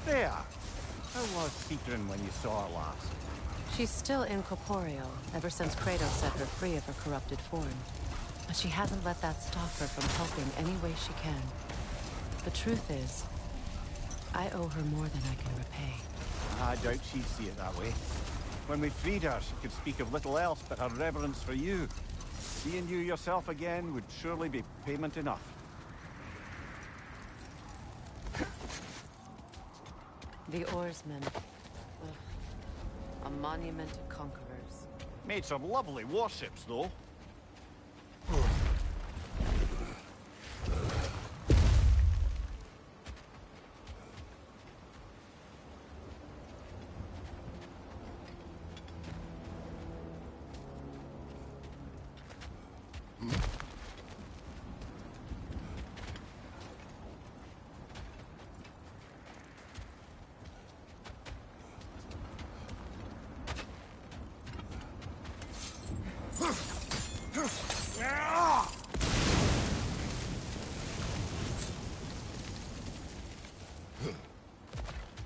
There! How was Seekrin when you saw her last? She's still incorporeal, ever since Kratos set her free of her corrupted form. But she hasn't let that stop her from helping any way she can. The truth is, I owe her more than I can repay. I doubt she'd see it that way. When we freed her, she could speak of little else but her reverence for you. Seeing you yourself again would surely be payment enough. The oarsmen. Ugh. A monument to conquerors. Made some lovely warships, though.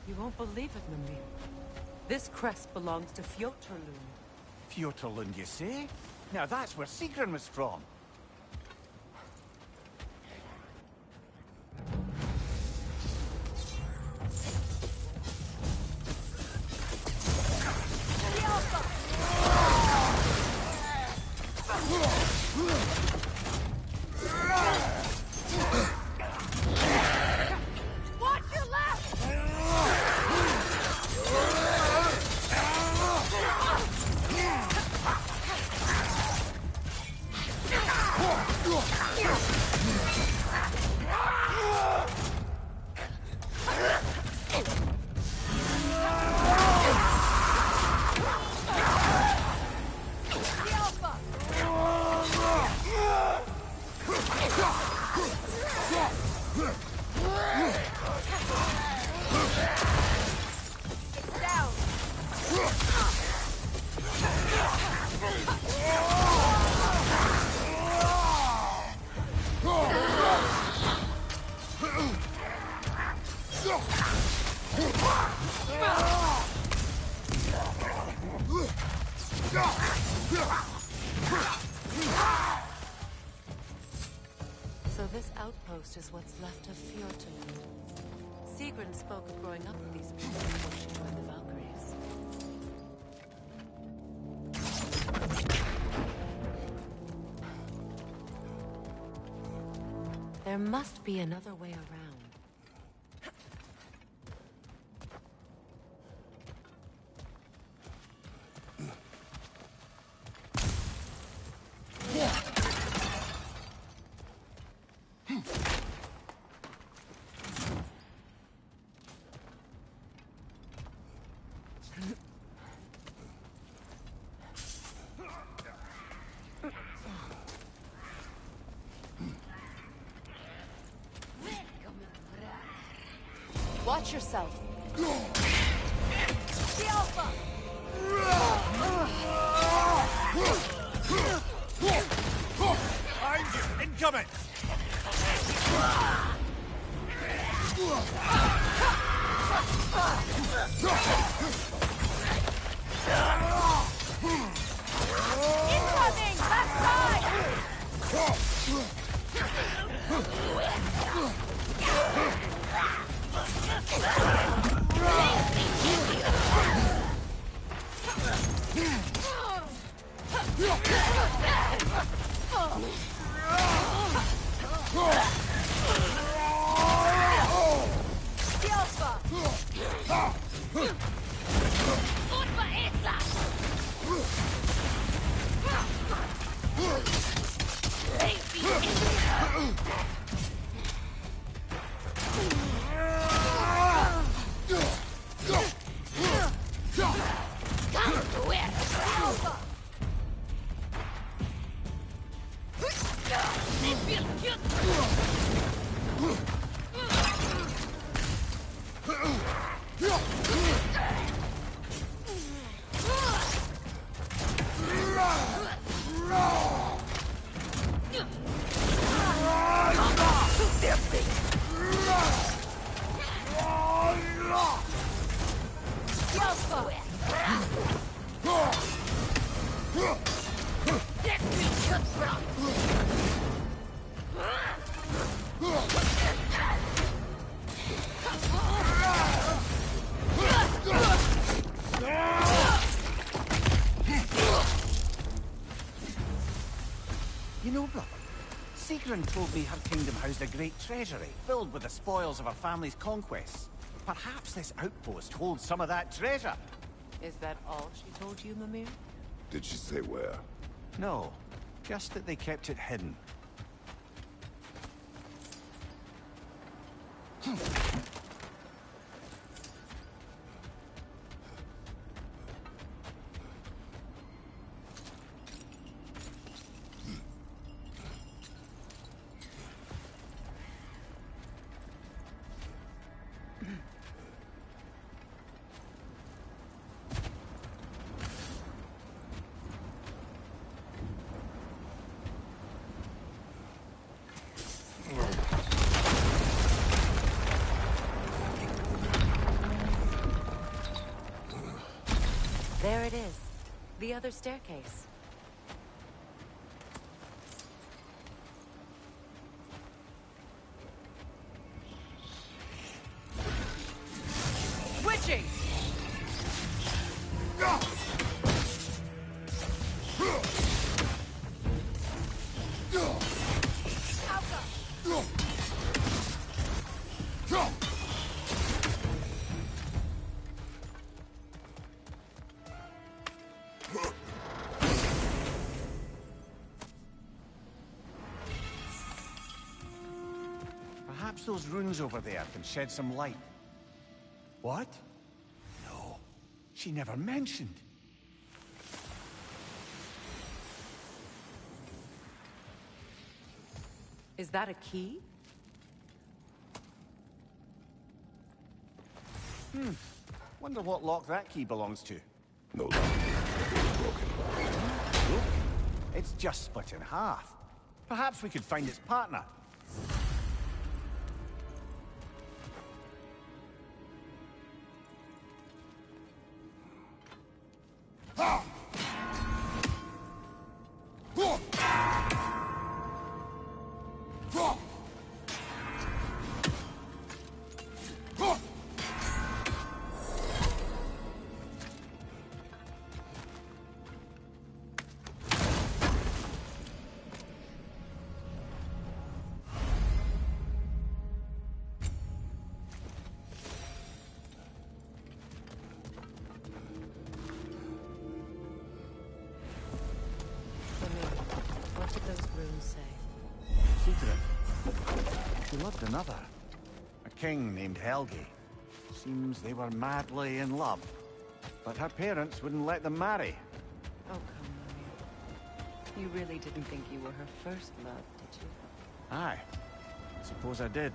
You won't believe it, Mimir. This crest belongs to Fjotorlund. Fjotorlund, you say? Now that's where Seekrin was from. So this outpost is what's left of Fjotorlund. Sigrun spoke of growing up with these people before she joined the Valkyries. There must be another way around. Watch yourself. The Alpha! Behind you! Incoming! Incoming! Left side! Sigrun told me her kingdom housed a great treasury, filled with the spoils of her family's conquests. Perhaps this outpost holds some of that treasure. Is that all she told you, Mimir? Did she say where? No, just that they kept it hidden. There it is. The other staircase. Witching! Perhaps those runes over there can shed some light. What? No, she never mentioned. Is that a key? Wonder what lock that key belongs to. No lock. It's broken. Look, it's just split in half. Perhaps we could find its partner. What did those runes say? Secret. She loved another. A king named Helgi. Seems they were madly in love. But her parents wouldn't let them marry. Oh, come on. You really didn't think you were her first love, did you? Aye. Suppose I did.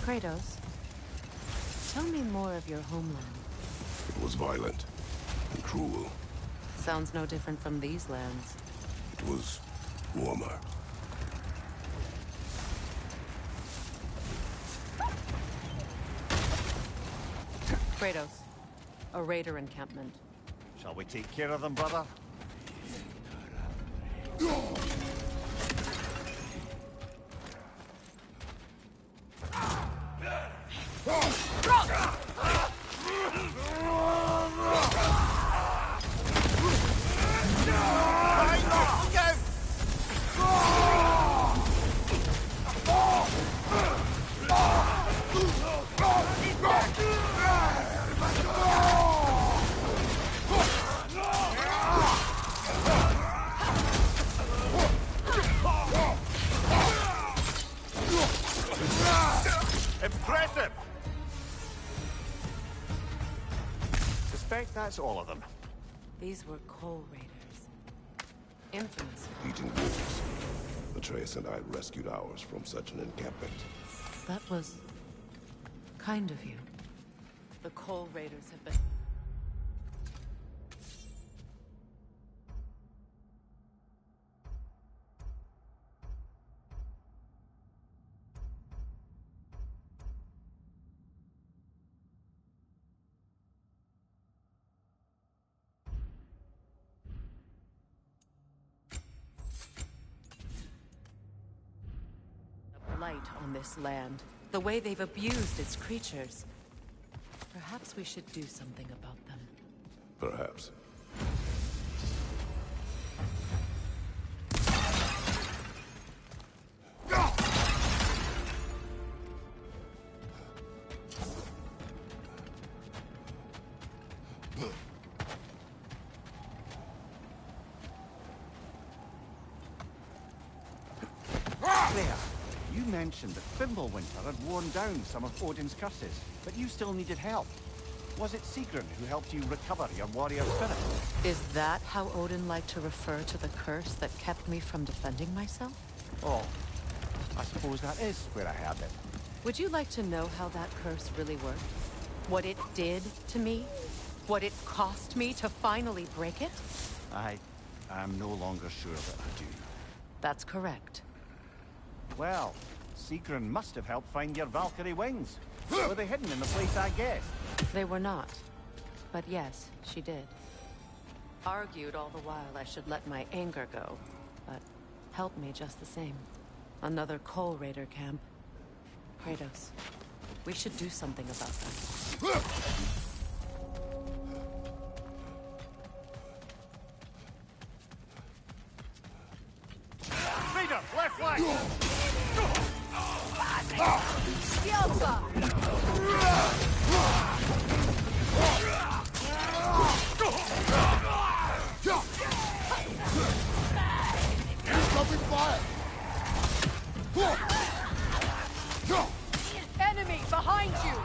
Kratos, tell me more of your homeland. It was violent and cruel. Sounds no different from these lands. It was warmer. Kratos, a raider encampment. Shall we take care of them, brother? Impressive! Suspect that's all of them. These were coal raiders. Infamous. Eating wolves. Atreus and I rescued ours from such an encampment. That was kind of you. The coal raiders have been... blight on this land, the way they've abused its creatures. Perhaps we should do something about them. Perhaps. There. You mentioned that Fimbulwinter had worn down some of Odin's curses, but you still needed help. Was it Sigrun who helped you recover your warrior spirit? Is that how Odin liked to refer to the curse that kept me from defending myself? Oh, I suppose that is where I heard it. Would you like to know how that curse really worked? What it did to me? What it cost me to finally break it? I'm no longer sure that I do. That's correct. Well, Sigrun must have helped find your Valkyrie wings. Were they hidden in the place I guessed? They were not. But yes, she did. Argued all the while I should let my anger go, but helped me just the same. Another Coal Raider camp. Kratos, we should do something about that. Raider, left flank! Enemy behind you!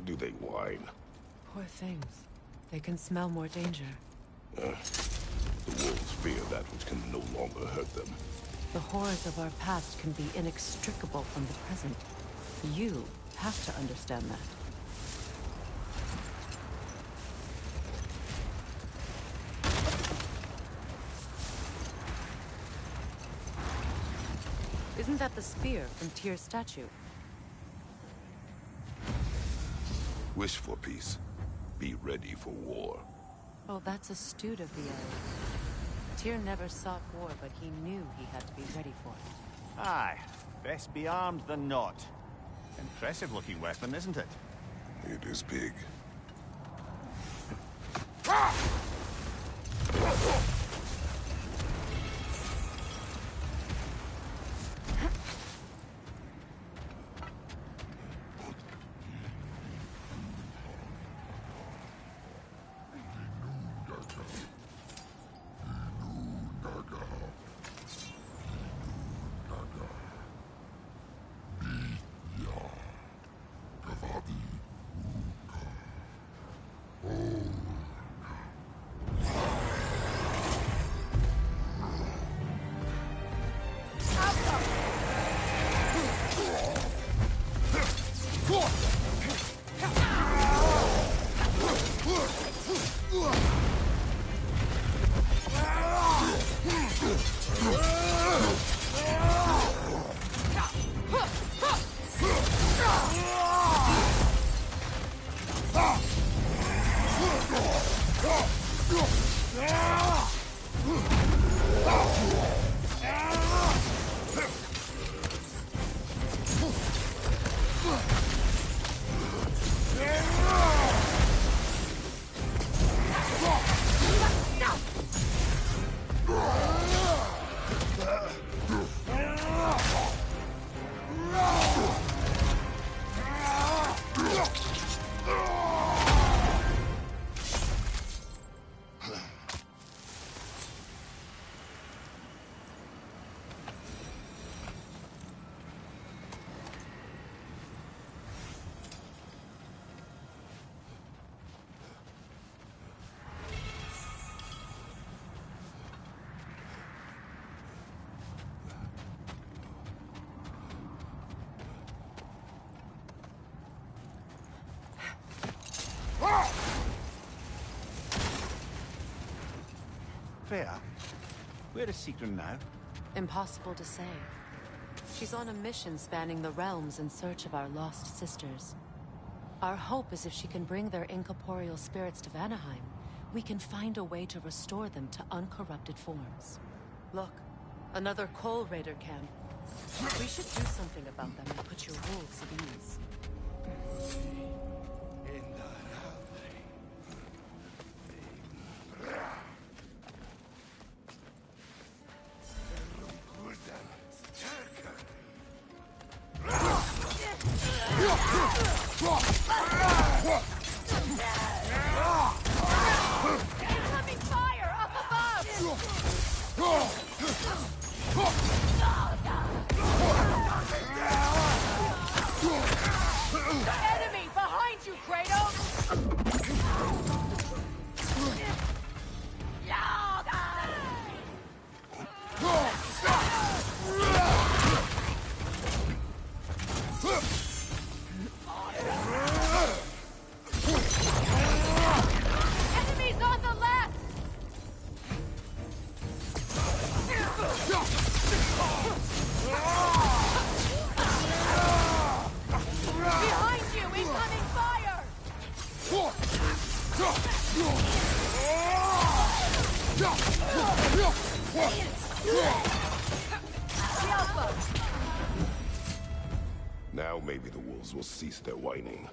do they whine? Poor things. They can smell more danger. The wolves fear that which can no longer hurt them. The horrors of our past can be inextricable from the present. You have to understand that. Isn't that the spear from Tyr's statue? Wish for peace. Be ready for war. Oh, that's astute of the elves. Tyr never sought war, but he knew he had to be ready for it. Aye, best be armed than not. Impressive-looking weapon, isn't it? It is big. Freya, where is Sigrun now? Impossible to say. She's on a mission spanning the realms in search of our lost sisters. Our hope is if she can bring their incorporeal spirits to Vanaheim, we can find a way to restore them to uncorrupted forms. Look, another Coal Raider camp. We should do something about them and put your wolves at ease. Incoming fire up above! Enemy behind you, Kratos! Enemies on the left! Behind you, incoming fire! Now maybe the wolves will cease their whining.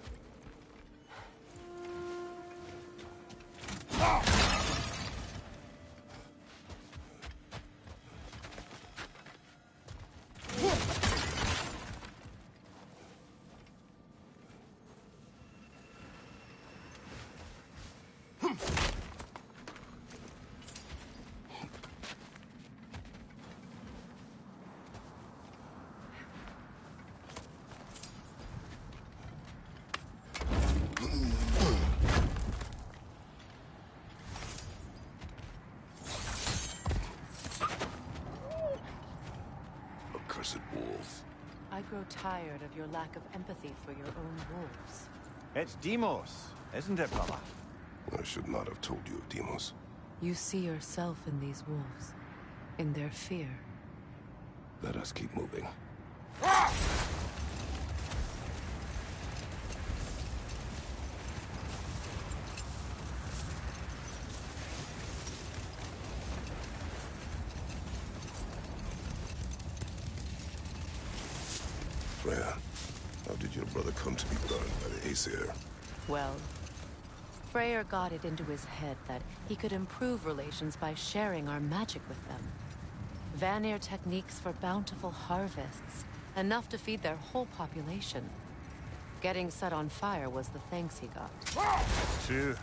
accursed wolf. I grow tired of your lack of empathy for your own wolves. It's Demos, isn't it, brother? I should not have told you of Demos. You see yourself in these wolves, in their fear. Let us keep moving. Freya, how did your brother come to be burned by the Aesir? Well, Freyr got it into his head that he could improve relations by sharing our magic with them. Vanir techniques for bountiful harvests, enough to feed their whole population. Getting set on fire was the thanks he got. True.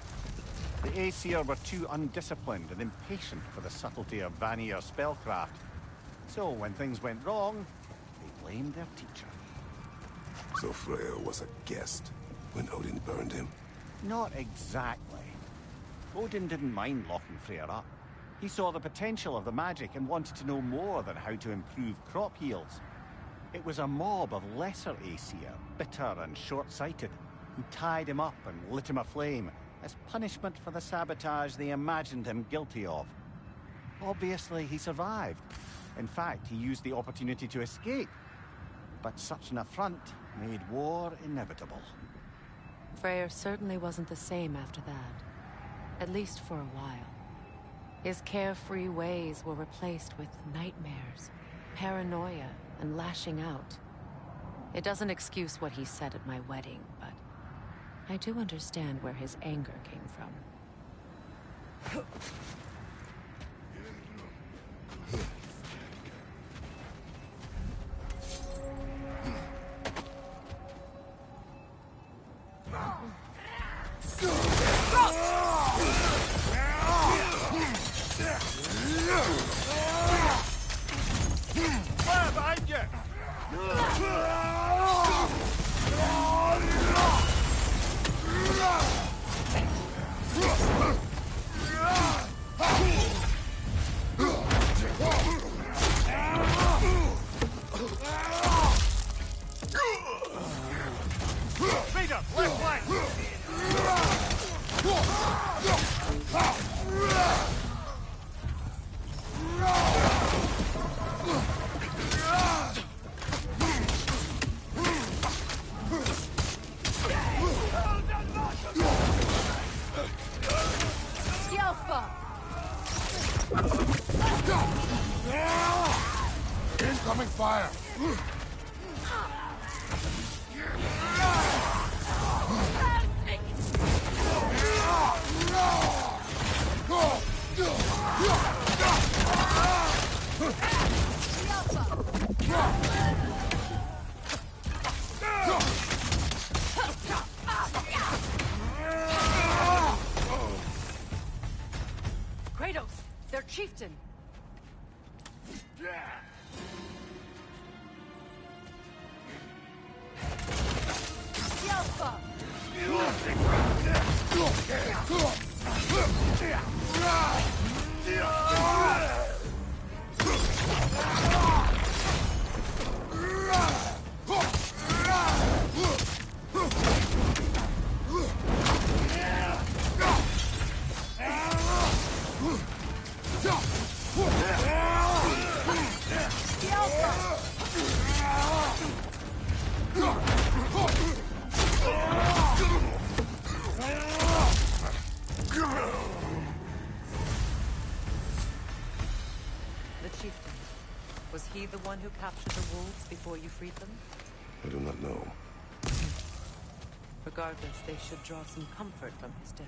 The Aesir were too undisciplined and impatient for the subtlety of Vanir spellcraft. So when things went wrong, they blamed their teacher. So Freya was a guest when Odin burned him? Not exactly. Odin didn't mind locking Freyr up. He saw the potential of the magic and wanted to know more than how to improve crop yields. It was a mob of lesser Aesir, bitter and short-sighted, who tied him up and lit him aflame as punishment for the sabotage they imagined him guilty of. Obviously, he survived. In fact, he used the opportunity to escape. But such an affront made war inevitable. Freyr certainly wasn't the same after that. At least for a while. His carefree ways were replaced with nightmares, paranoia, and lashing out. It doesn't excuse what he said at my wedding, but I do understand where his anger came from. Fire behind you! Raider, left flank! Incoming fire! Kratos, their chieftain! The chieftain. Was he the one who captured the wolves before you freed them? I do not know. Regardless, they should draw some comfort from his death.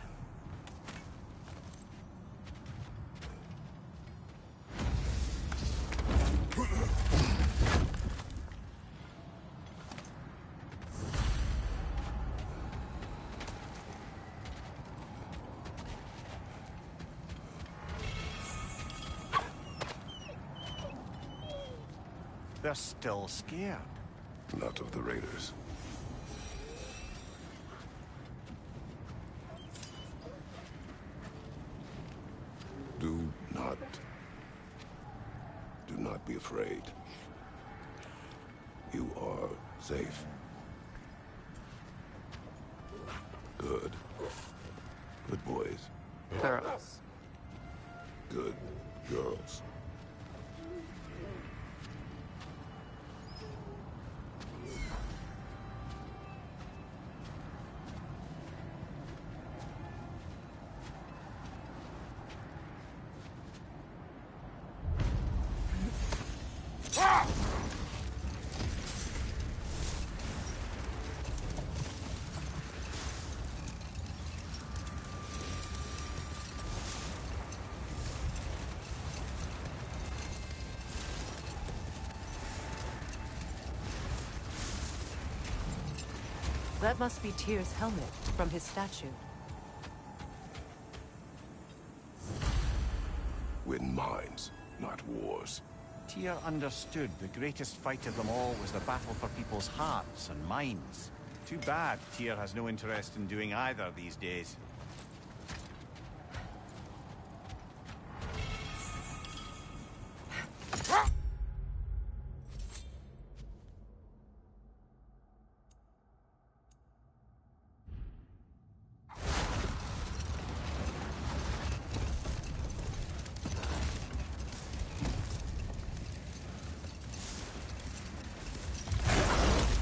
They're still scared. Not of the raiders. Do not be afraid. You are safe. Good. Good boys. Girls. Good girls. That must be Tyr's helmet from his statue. Win minds, not wars. Tyr understood the greatest fight of them all was the battle for people's hearts and minds. Too bad Tyr has no interest in doing either these days.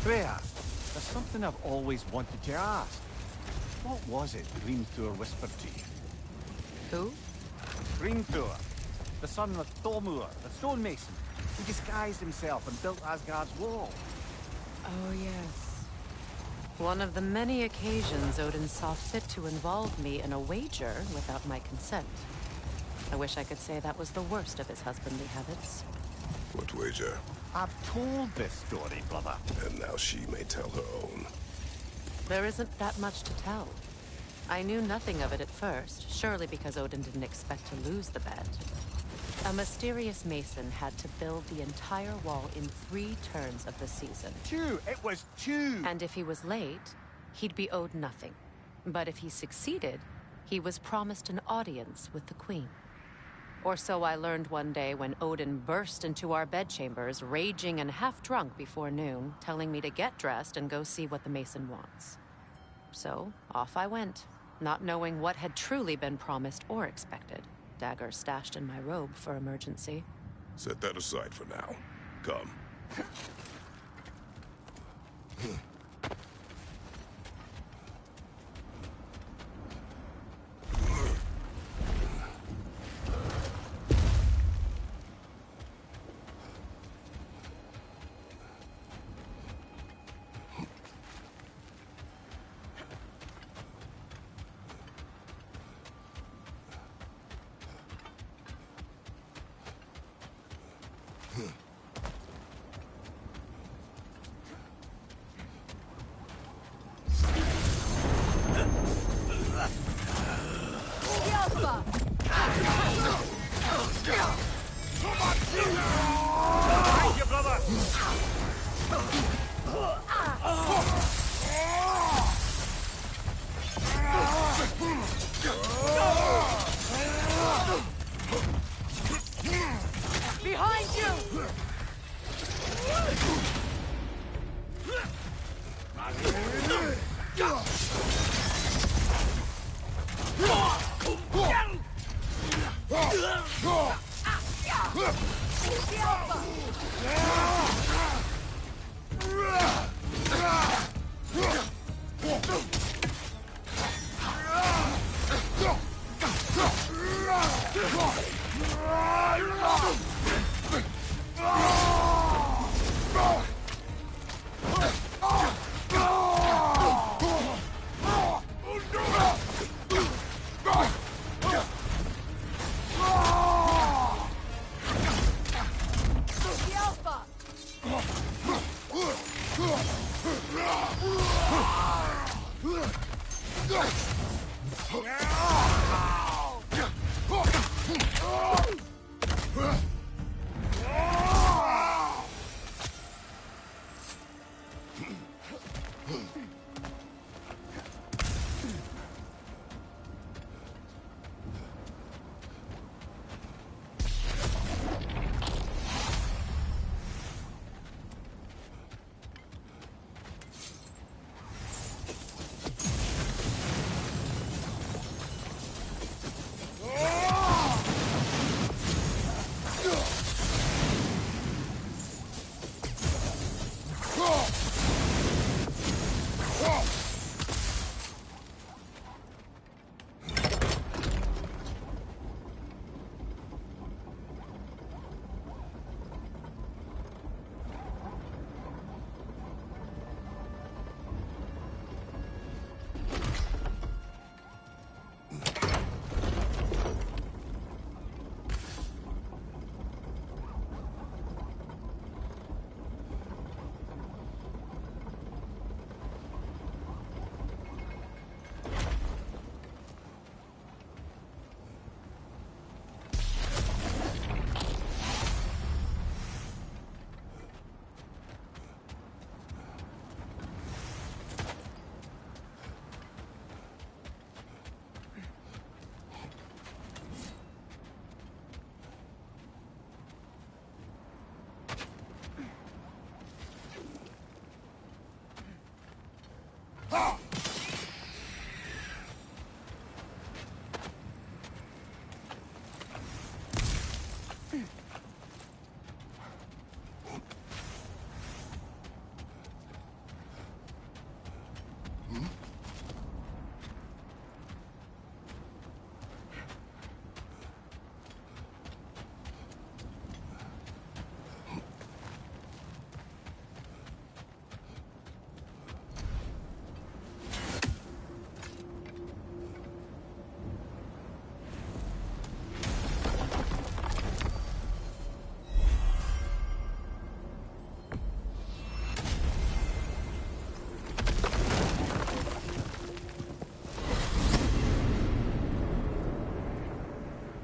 Freya, there's something I've always wanted to ask. What was it Grimthur whispered to you? Who? Grimthur, the son of Thormur, the stonemason, who disguised himself and built Asgard's wall. Oh, yes. One of the many occasions Odin saw fit to involve me in a wager without my consent. I wish I could say that was the worst of his husbandly habits. What wager? I've told this story, brother. And now she may tell her own. There isn't that much to tell. I knew nothing of it at first, surely because Odin didn't expect to lose the bet. A mysterious mason had to build the entire wall in 3 turns of the season. 2! It was 2! And if he was late, he'd be owed nothing. But if he succeeded, he was promised an audience with the queen. Or so I learned one day when Odin burst into our bedchambers, raging and half-drunk before noon, telling me to get dressed and go see what the mason wants. So, off I went, not knowing what had truly been promised or expected. Dagger stashed in my robe for emergency. Set that aside for now. Come. Behind you, brother! Behind you!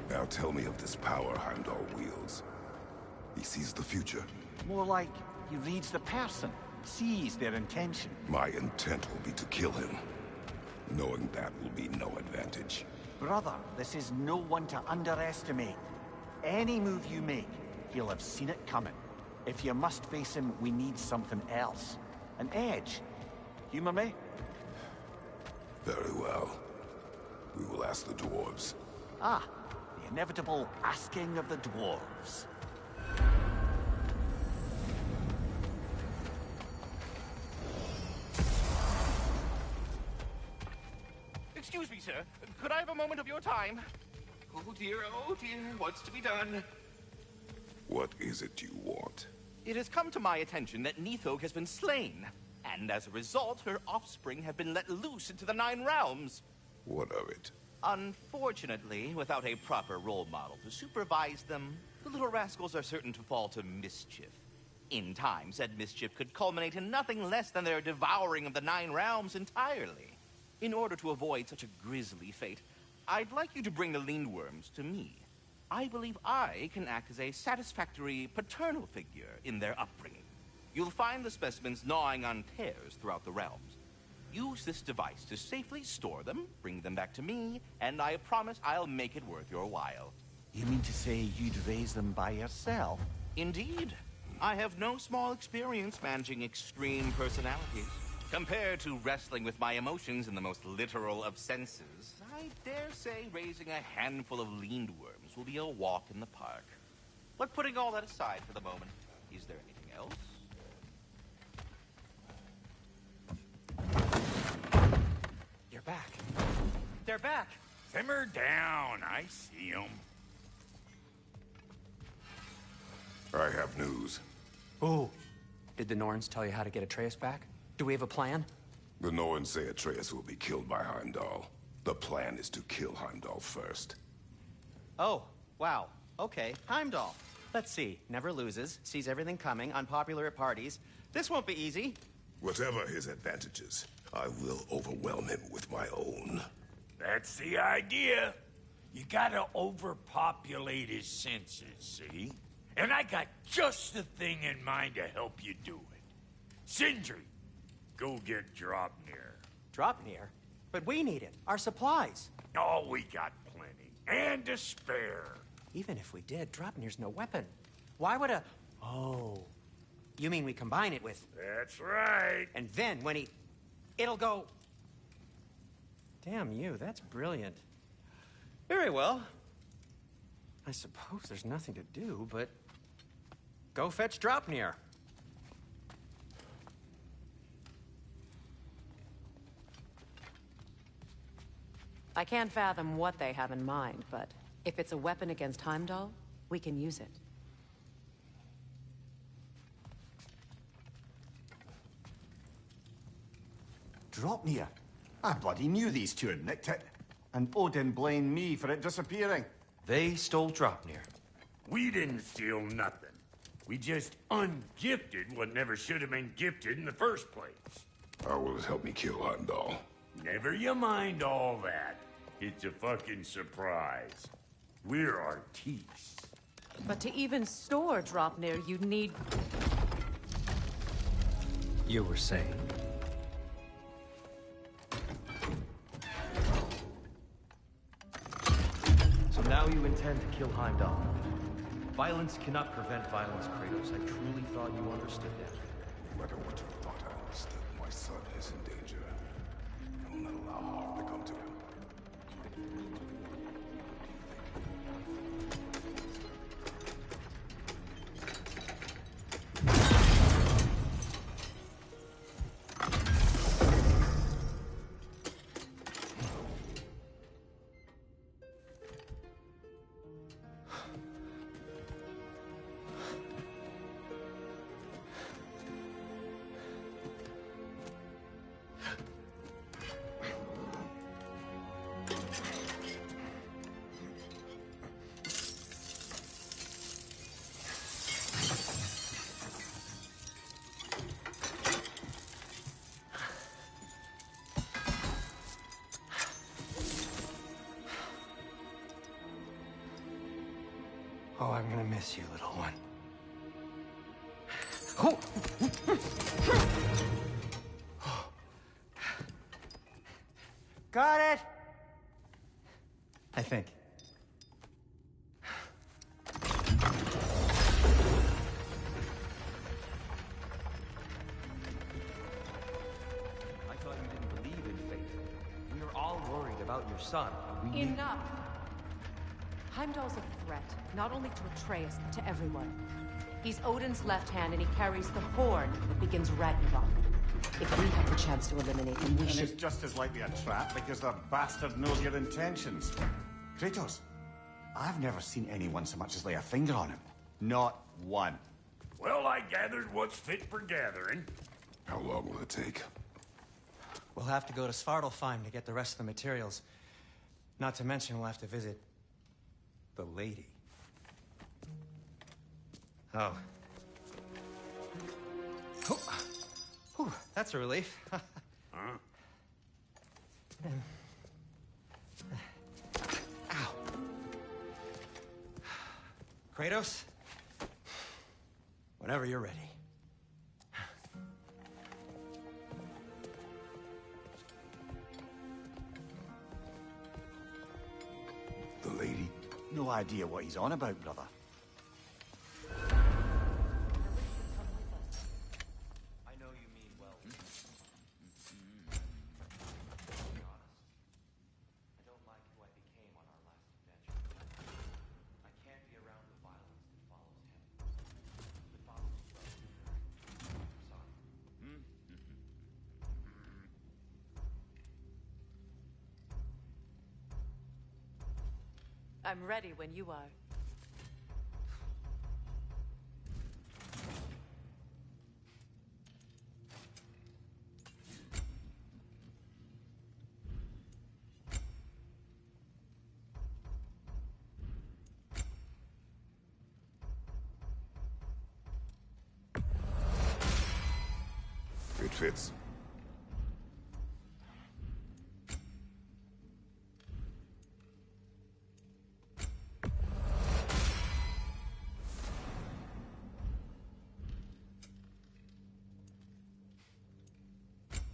Now tell me of this power Heimdall wields. He sees the future. More like he reads the person, sees their intention. My intent will be to kill him. Knowing that will be no advantage. Brother, this is no one to underestimate. Any move you make, he'll have seen it coming. If you must face him, we need something else. An edge. Humor me? Very well. We will ask the dwarves. Ah, the inevitable asking of the dwarves. Excuse me, sir. Could I have a moment of your time? Oh dear, what's to be done? What is it you want? It has come to my attention that Nithog has been slain, and as a result, her offspring have been let loose into the Nine Realms. What of it? Unfortunately, without a proper role model to supervise them, the little rascals are certain to fall to mischief. In time, said mischief could culminate in nothing less than their devouring of the Nine Realms entirely. In order to avoid such a grisly fate, I'd like you to bring the Lindworms to me. I believe I can act as a satisfactory paternal figure in their upbringing. You'll find the specimens gnawing on tears throughout the realms. Use this device to safely store them, bring them back to me, and I promise I'll make it worth your while. You mean to say you'd raise them by yourself? Indeed. I have no small experience managing extreme personalities. Compared to wrestling with my emotions in the most literal of senses, I dare say raising a handful of Lindworms will be a walk in the park. But putting all that aside for the moment, is there anything else? You're back. They're back. Simmer down. I see them. I have news. Oh. Did the Norns tell you how to get Atreus back? Do we have a plan? The Norns say Atreus will be killed by Heimdall. The plan is to kill Heimdall first. Oh, wow. Okay, Heimdall. Let's see. Never loses, sees everything coming, unpopular at parties. This won't be easy. Whatever his advantages, I will overwhelm him with my own. That's the idea. You gotta overpopulate his senses, see? And I got just the thing in mind to help you do it. Sindri, go get Draupnir. Draupnir? But we need it. Our supplies. Oh, we got plenty. And to spare. Even if we did, Draupnir's no weapon. Why would a... Oh. You mean we combine it with... That's right. And then when he... It'll go... Damn you, that's brilliant. Very well. I suppose there's nothing to do, but... go fetch Draupnir. I can't fathom what they have in mind, but if it's a weapon against Heimdall, we can use it. Draupnir? I bloody knew these two had nicked it. And Odin blamed me for it disappearing. They stole Draupnir. We didn't steal nothing. We just ungifted what never should have been gifted in the first place. How will it help me kill Heimdall? Never you mind all that. It's a fucking surprise. We're artistes. But to even store Draupnir, you'd need... You were saying? So now you intend to kill Heimdall. Violence cannot prevent violence, Kratos. I truly thought you understood that. No matter what you thought I understood, my son is in danger. I will not allow harm to come to him. Oh, I'm gonna miss you, little one. Oh. Got it! I think. I thought you didn't believe in fate. We are all worried about your son. We need... Enough! Heimdall's a threat, not only to Atreus, but to everyone. He's Odin's left hand, and he carries the horn that begins Ragnarok. If we have the chance to eliminate him, we And should... it's just as likely a trap because the bastard knows your intentions. Kratos, I've never seen anyone so much as lay a finger on him. Not one. Well, I gathered what's fit for gathering. How long will it take? We'll have to go to Svartalfheim to get the rest of the materials. Not to mention we'll have to visit... the lady. Oh. Oh. Whew, that's a relief. Huh? Ow. Kratos? Whenever you're ready. The lady? No idea what he's on about, brother. I know you mean well. To be honest, I don't like who I became on our last adventure. I can't be around the violence that follows him. That follows Rogue. I'm sorry. I'm ready when you are. It fits.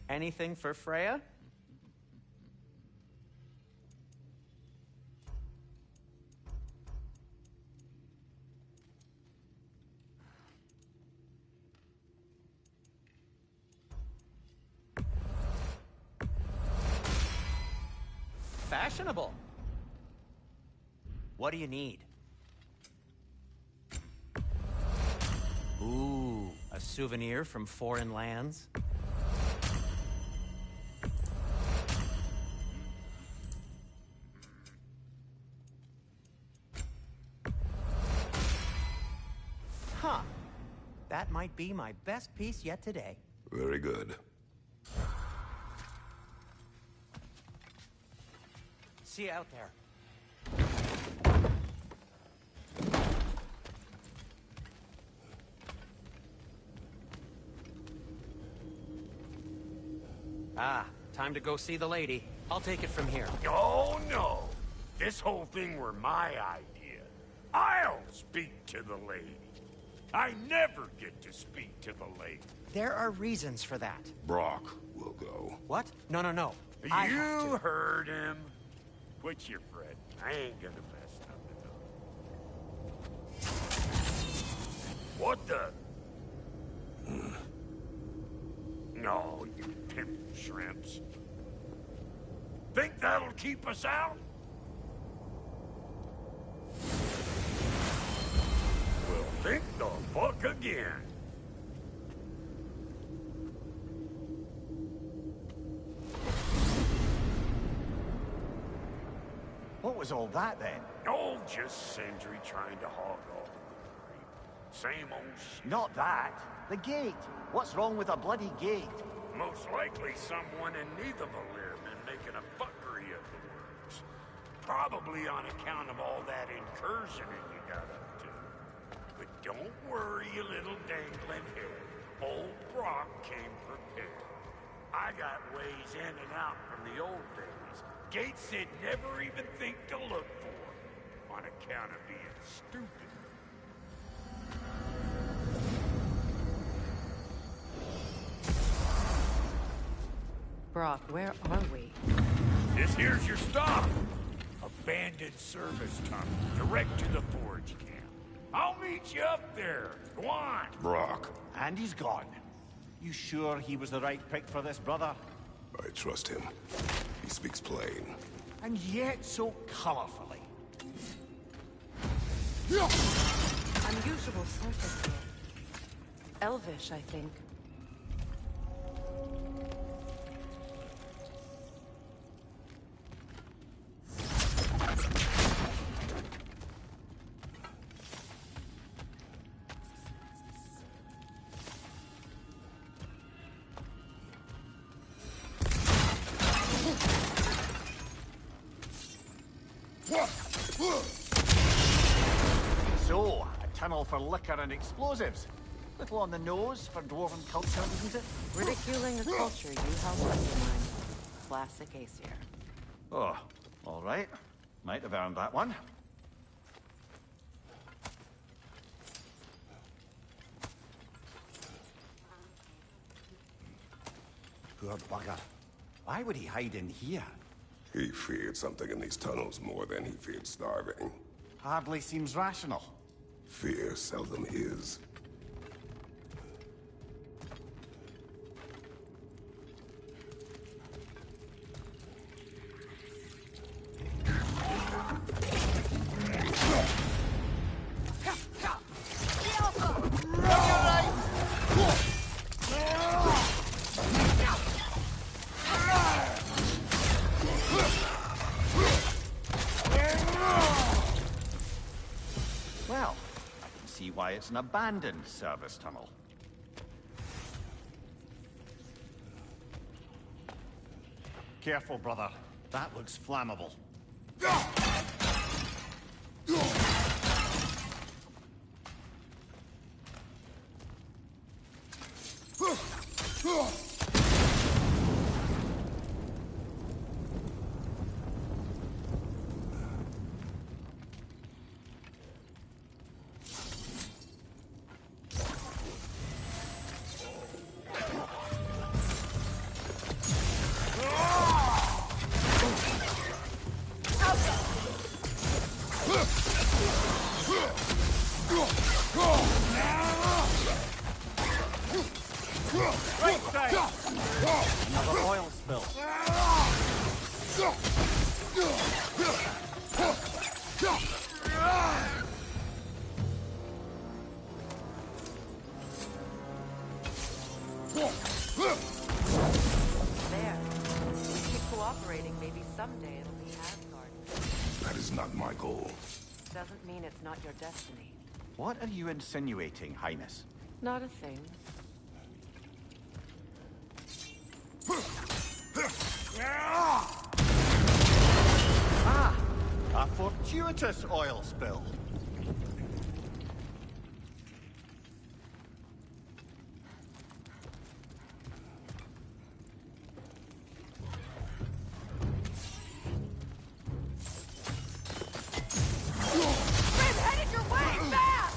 Anything for Freya? Fashionable. What do you need? souvenir from foreign lands? Huh. That might be my best piece yet today. Very good. See you out there. Ah, time to go see the lady. I'll take it from here. Oh, no. This whole thing were my idea. I'll speak to the lady. I never get to speak to the lady. There are reasons for that. Brock will go. What? No, no, no. I have You to. heard him. Quit your fretting. I ain't gonna mess nothing up. What the? No, you pimp shrimps. Think that'll keep us out? Well, think the fuck again. What was all that then? Oh, just Sindri trying to hog all the glory. Same old shit. Not that. The gate. What's wrong with a bloody gate? Most likely someone in Neitherville been making a fuckery of the works. Probably on account of all that incursioning you got up to. But don't worry, you little dangling head. Old Brock came prepared. I got ways in and out from the old days. Gates said never even think to look for, on account of being stupid. Brock, where are we? This here's your stop. Abandoned service tunnel, direct to the forge camp. I'll meet you up there. Go on. Brock, And he's gone. You sure he was the right pick for this, brother? I trust him. He speaks plain. And yet so colorfully. Unusual surface here. Elvish, I think. So, a tunnel for liquor and explosives. Little on the nose for dwarven culture, isn't it? Ridiculing a culture you helped undermine. Classic Aesir. Oh, all right. Might have earned that one. Poor bugger. Why would he hide in here? He feared something in these tunnels more than he feared starving. Hardly seems rational. Fear seldom is. Well, I can see why it's an abandoned service tunnel. Careful, brother. That looks flammable. Right side! Another oil spill. There. Keep cooperating, maybe someday it'll be Asgard. That is not my goal. Doesn't mean it's not your destiny. What are you insinuating, Highness? Not a thing. Ah! A fortuitous oil spill. Grim, headed your way! Fast!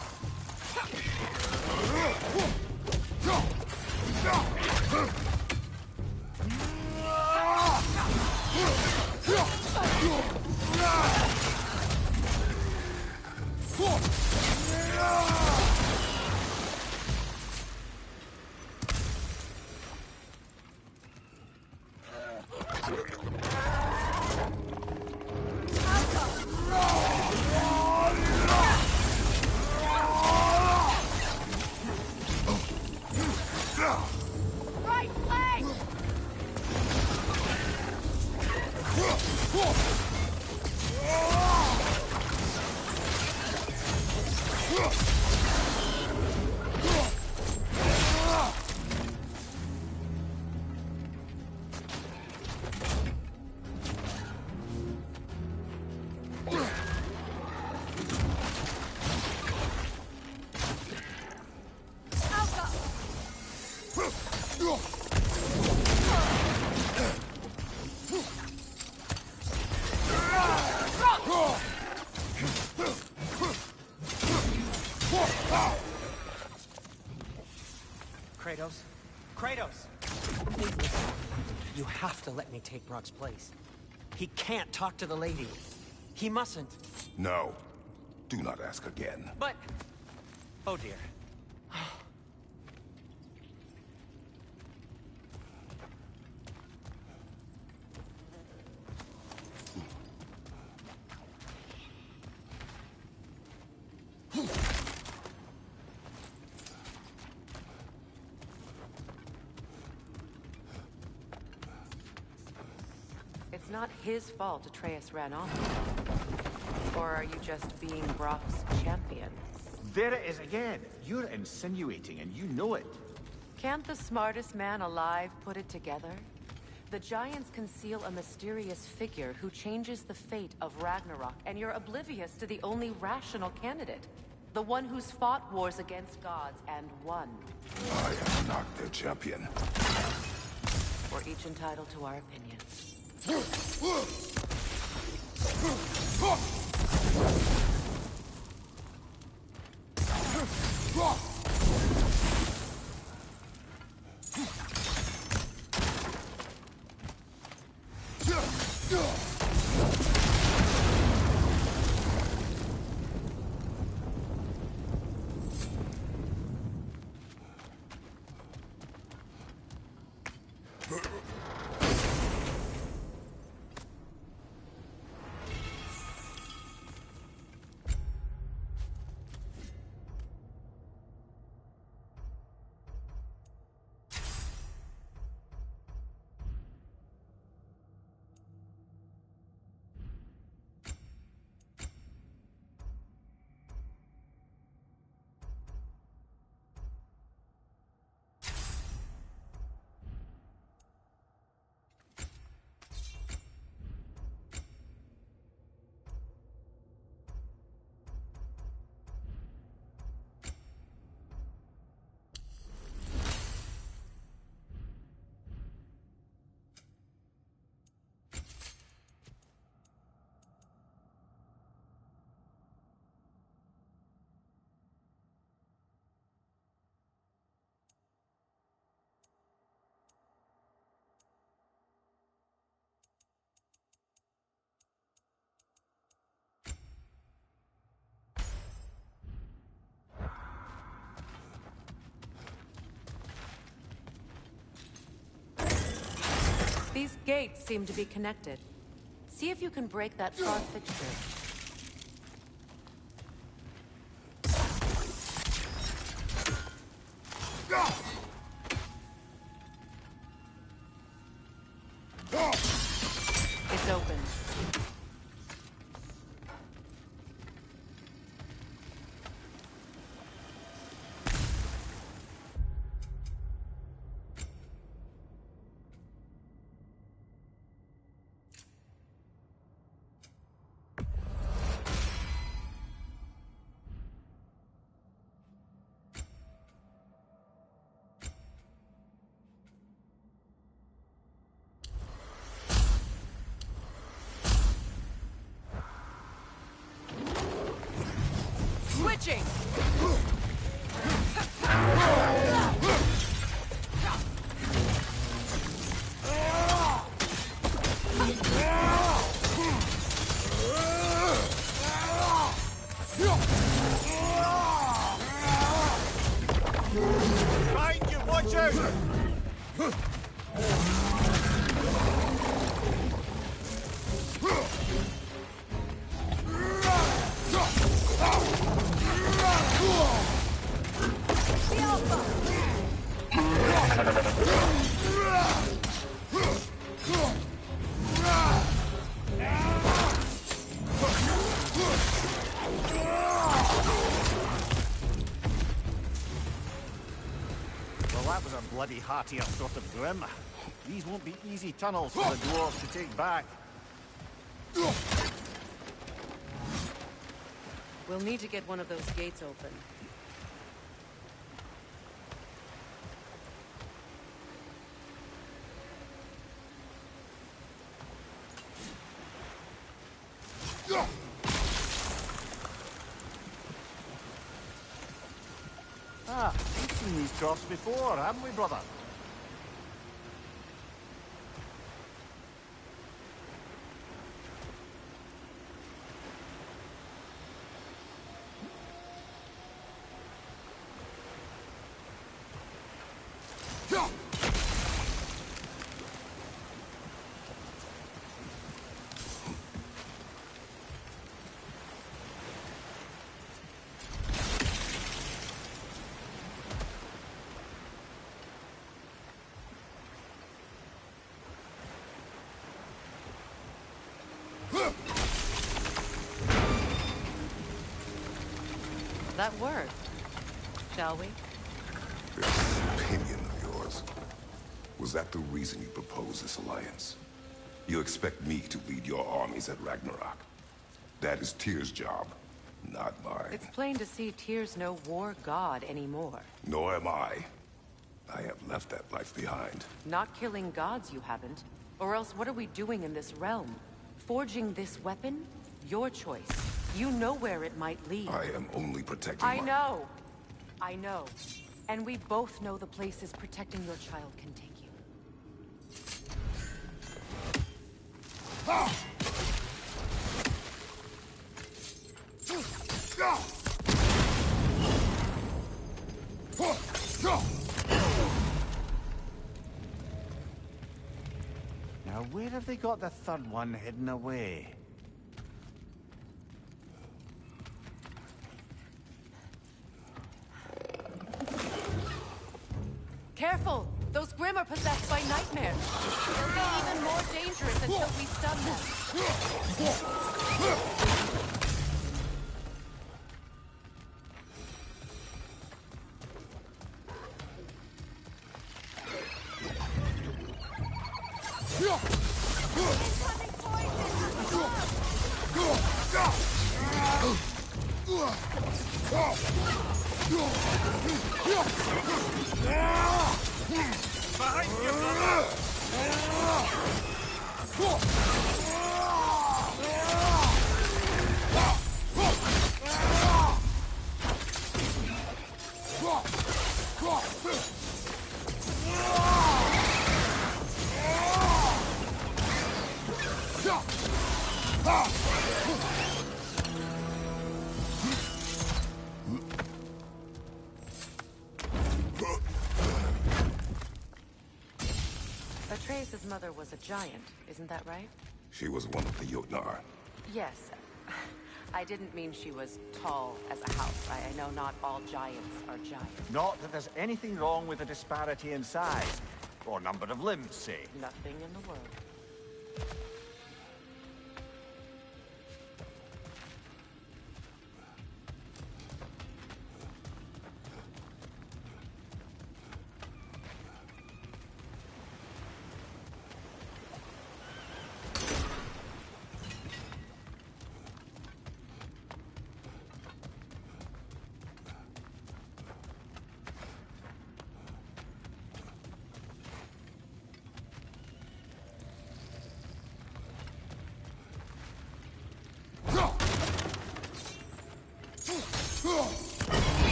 Right leg! Kratos? Kratos! Please listen. You have to let me take Brock's place. He can't talk to the lady. He mustn't. No. Do not ask again. But... Oh dear. It's not his fault Atreus ran off. Or are you just being Brock's champion? There it is again. You're insinuating, and you know it. Can't the smartest man alive put it together? The Giants conceal a mysterious figure who changes the fate of Ragnarok, and you're oblivious to the only rational candidate. The one who's fought wars against gods and won. I am not their champion. We're each entitled to our opinions. These gates seem to be connected. See if you can break that far fixture. Watch out! Well, that was a bloody heartier sort of grim. These won't be easy tunnels for the dwarves to take back. We'll need to get one of those gates open. Ah, we've seen these troughs before, haven't we, brother? That worked. Shall we? This opinion of yours, was that the reason you proposed this alliance? You expect me to lead your armies at Ragnarok? That is Tyr's job, not mine. It's plain to see Tyr's no war god anymore. Nor am I. I have left that life behind. Not killing gods, you haven't. Or else what are we doing in this realm? Forging this weapon? Your choice. You know where it might lead. I am only protecting I know. I know. And we both know the places protecting your child can take you. Now, where have they got the third one hidden away? Careful! Those Grimm are possessed by nightmares. They'll be even more dangerous until we stun them. Atreus' mother was a giant, isn't that right? She was one of the Jotnar. Yes. I didn't mean she was tall as a house. I know not all giants are giants. Not that there's anything wrong with the disparity in size, or number of limbs, say. Nothing in the world.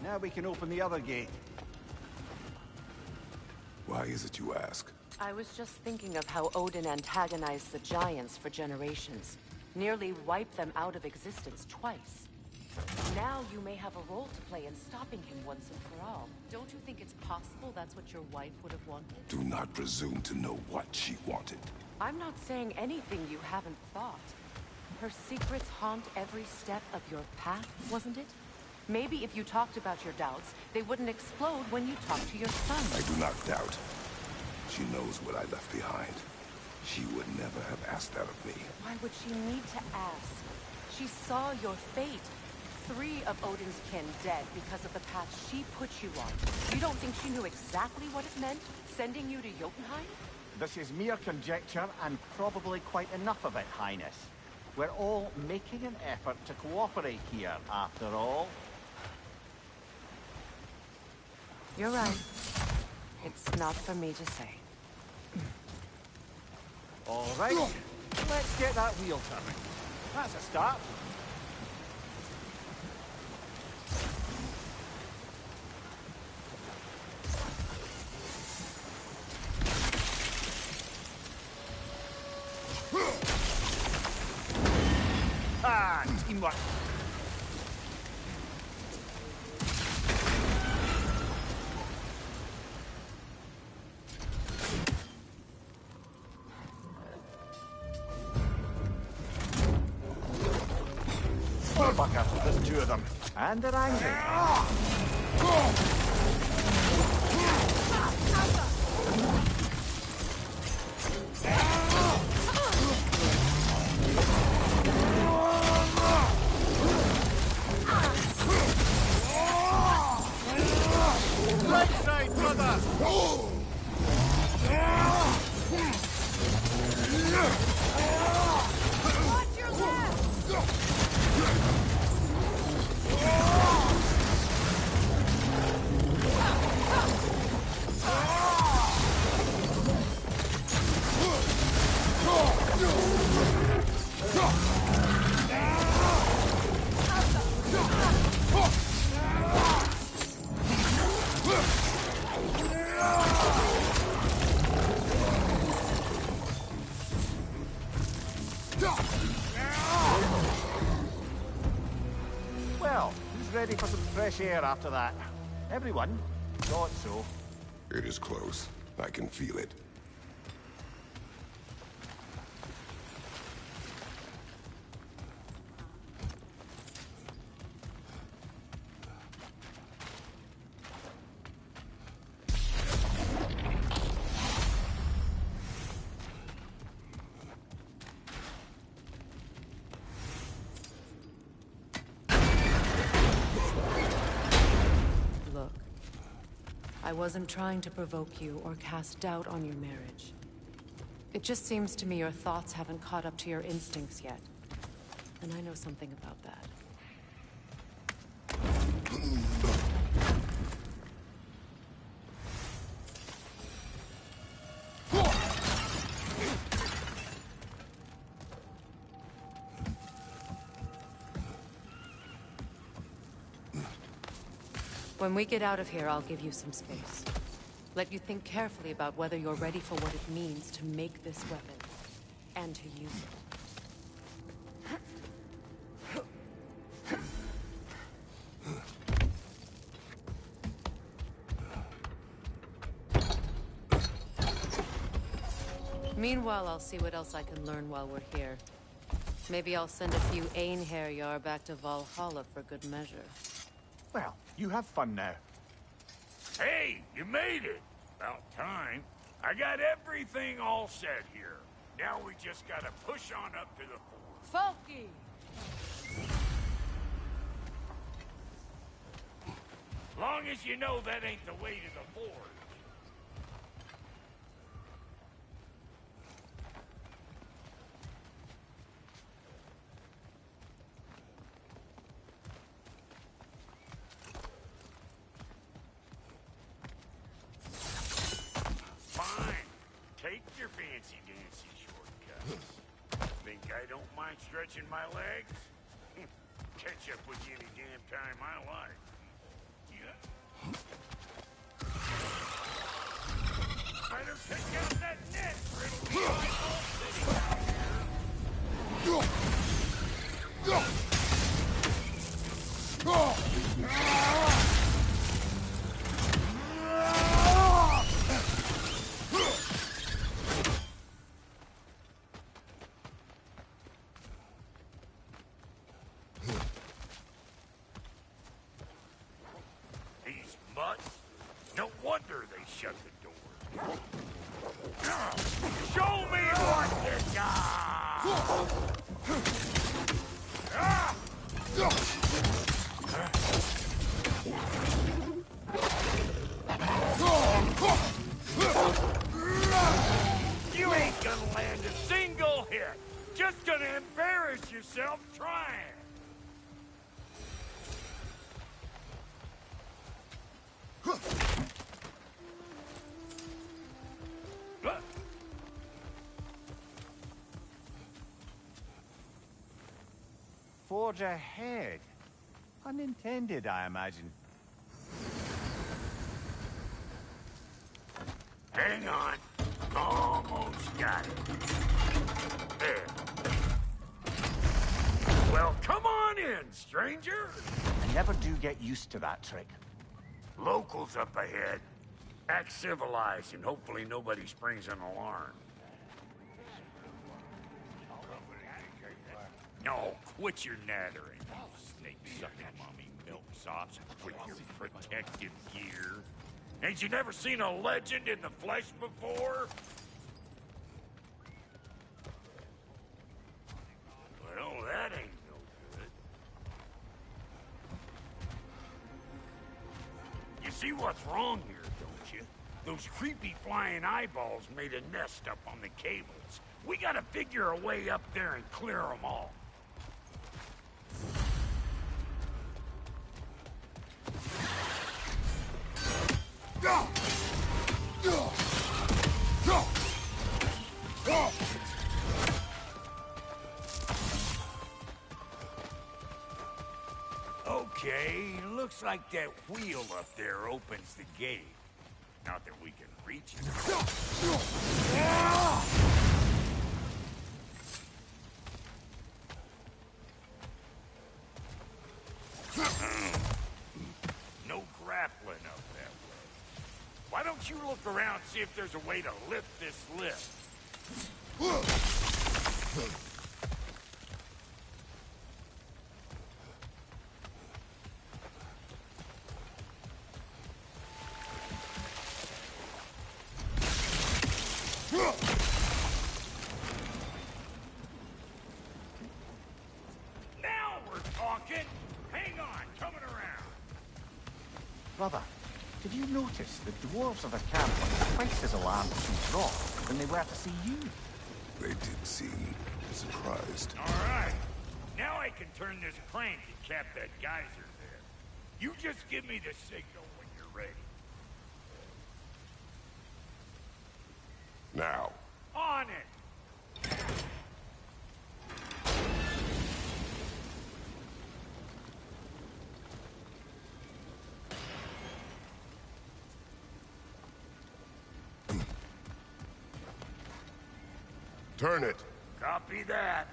Now we can open the other gate. Why is it you ask? I was just thinking of how Odin antagonized the Giants for generations. Nearly wiped them out of existence twice. Now you may have a role to play in stopping him once and for all. Don't you think it's possible that's what your wife would have wanted? Do not presume to know what she wanted. I'm not saying anything you haven't thought. Her secrets haunt every step of your path, wasn't it? Maybe if you talked about your doubts, they wouldn't explode when you talked to your son. I do not doubt. She knows what I left behind. She would never have asked that of me. Why would she need to ask? She saw your fate. 3 of Odin's kin dead because of the path she put you on. You don't think she knew exactly what it meant, sending you to Jotunheim? This is mere conjecture, and probably quite enough of it, Highness. We're all making an effort to cooperate here, after all. You're right. It's not for me to say. All right, let's get that wheel turning. That's a start. Ah, teamwork. Oh, bugger, there's 2 of them. And they're angry. Right side, brother! Watch your left! Well, who's ready for some fresh air after that? Everyone? Thought so. It is close. I can feel it. Look, I wasn't trying to provoke you or cast doubt on your marriage. It just seems to me your thoughts haven't caught up to your instincts yet. And I know something about that. When we get out of here, I'll give you some space. Let you think carefully about whether you're ready for what it means to make this weapon, and to use it. Meanwhile, I'll see what else I can learn while we're here. Maybe I'll send a few Einherjar back to Valhalla for good measure. Well, you have fun now. Hey, you made it! About time. I got everything all set here. Now we just gotta push on up to the fort. Folky! Long as you know that ain't the way to the forge. Fine. Take your fancy-dancy shortcuts. Think I don't mind stretching my legs? Catch up with you any damn time I like. You Better take out that net, or it'll be eyeball city out These mutts? No wonder they shut the door. Show me what you got! You ain't gonna land a single hit. Just gonna embarrass yourself trying. Forge ahead. Unintended, I imagine. Hang on. Almost got it. There. Well, come on in, stranger. I never do get used to that trick. Locals up ahead. Act civilized and hopefully nobody springs an alarm. No, quit your nattering. Snake-sucking mommy milksops with your protective gear. Ain't you never seen a legend in the flesh before? Well, that ain't no good. You see what's wrong here, don't you? Those creepy flying eyeballs made a nest up on the cables. We gotta figure a way up there and clear them all. Okay, looks like that wheel up there opens the gate. Not that we can reach it. No grappling up that way. Why don't you look around, see if there's a way to lift this lift? Now we're talking! Hang on, coming around. Brother, did you notice the dwarves of the camp were twice as alarmed to see Rock than they were to see you? They did seem surprised. All right. Now I can turn this crank and cap that geyser there. You just give me the signal when you're ready. Now, On it! turn it. Copy that.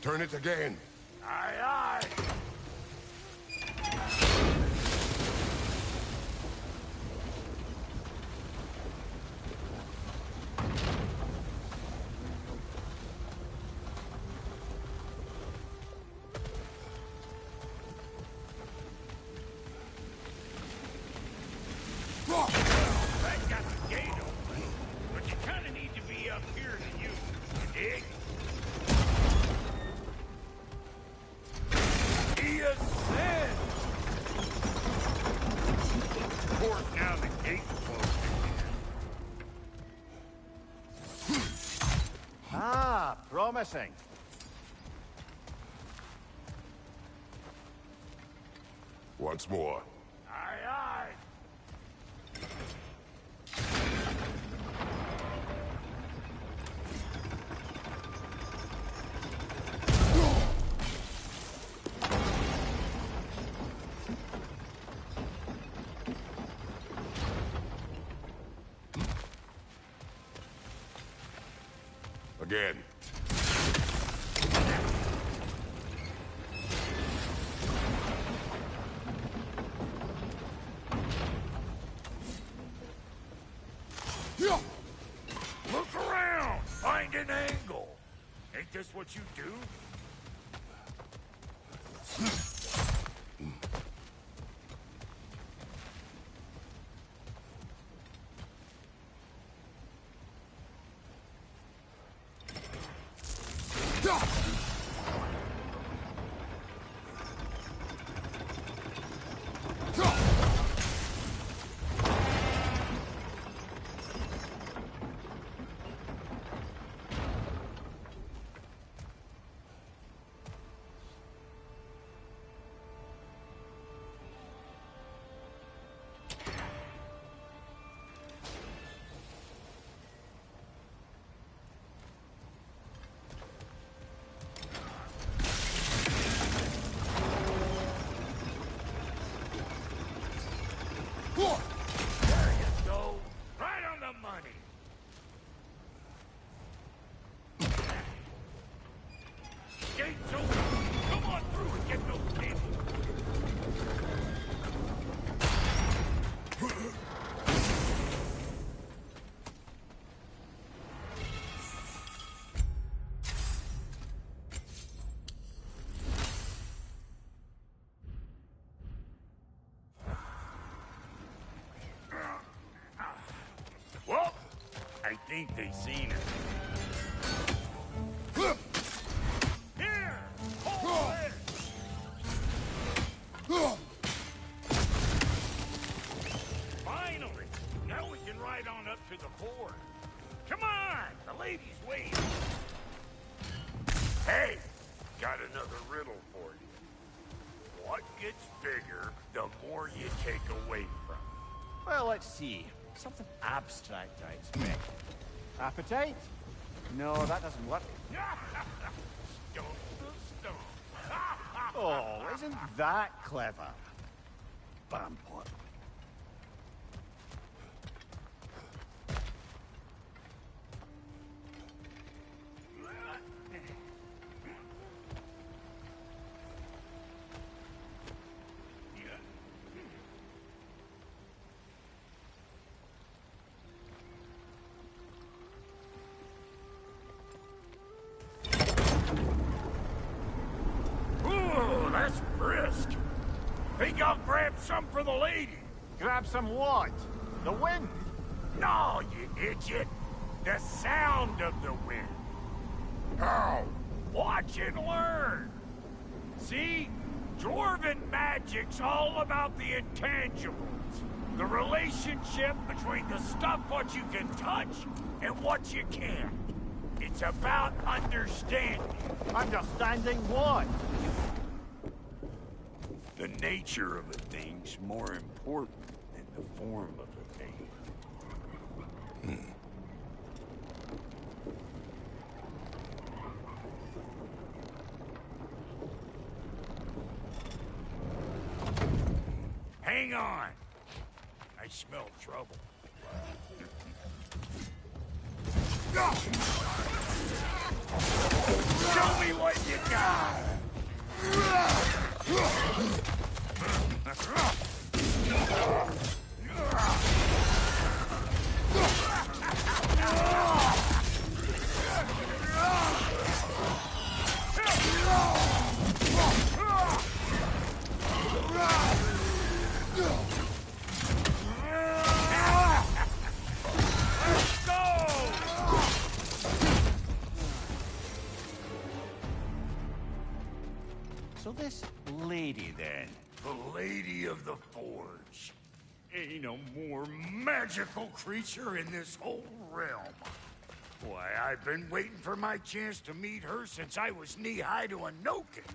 Turn it again. Aye, aye. That got the gate open, but you kind of need to be up here to use it, you dig? promising. Once more. Aye, aye. Again. Look around! Find an angle! Ain't this what you do? There you go. Right on the money. Gates open. Come on through and get those people. Well, I think they seen it. Here! Hold it! Finally! Now we can ride on up to the fort. Come on! The lady's waiting. Hey! Got another riddle for you. What gets bigger, the more you take away from it? Well, let's see. Something abstract, I expect. Appetite? No, that doesn't work. Stump the stump. Oh, isn't that clever? Vampire. Ooh, that's brisk. Think I'll grab some for the lady. Grab some what? The wind? No, you idiot. The sound of the wind. How? Watch and learn. See? Dwarven magic's all about the intangibles. The relationship between the stuff what you can touch and what you can't. It's about understanding. Understanding what? The nature of a thing's more important than the form of a thing. Hang on. I smell trouble. Show me what you got! Let's go! So this lady, then? The Lady of the Forge. Ain't a more magical creature in this whole realm. Why, I've been waiting for my chance to meet her since I was knee-high to a Noken.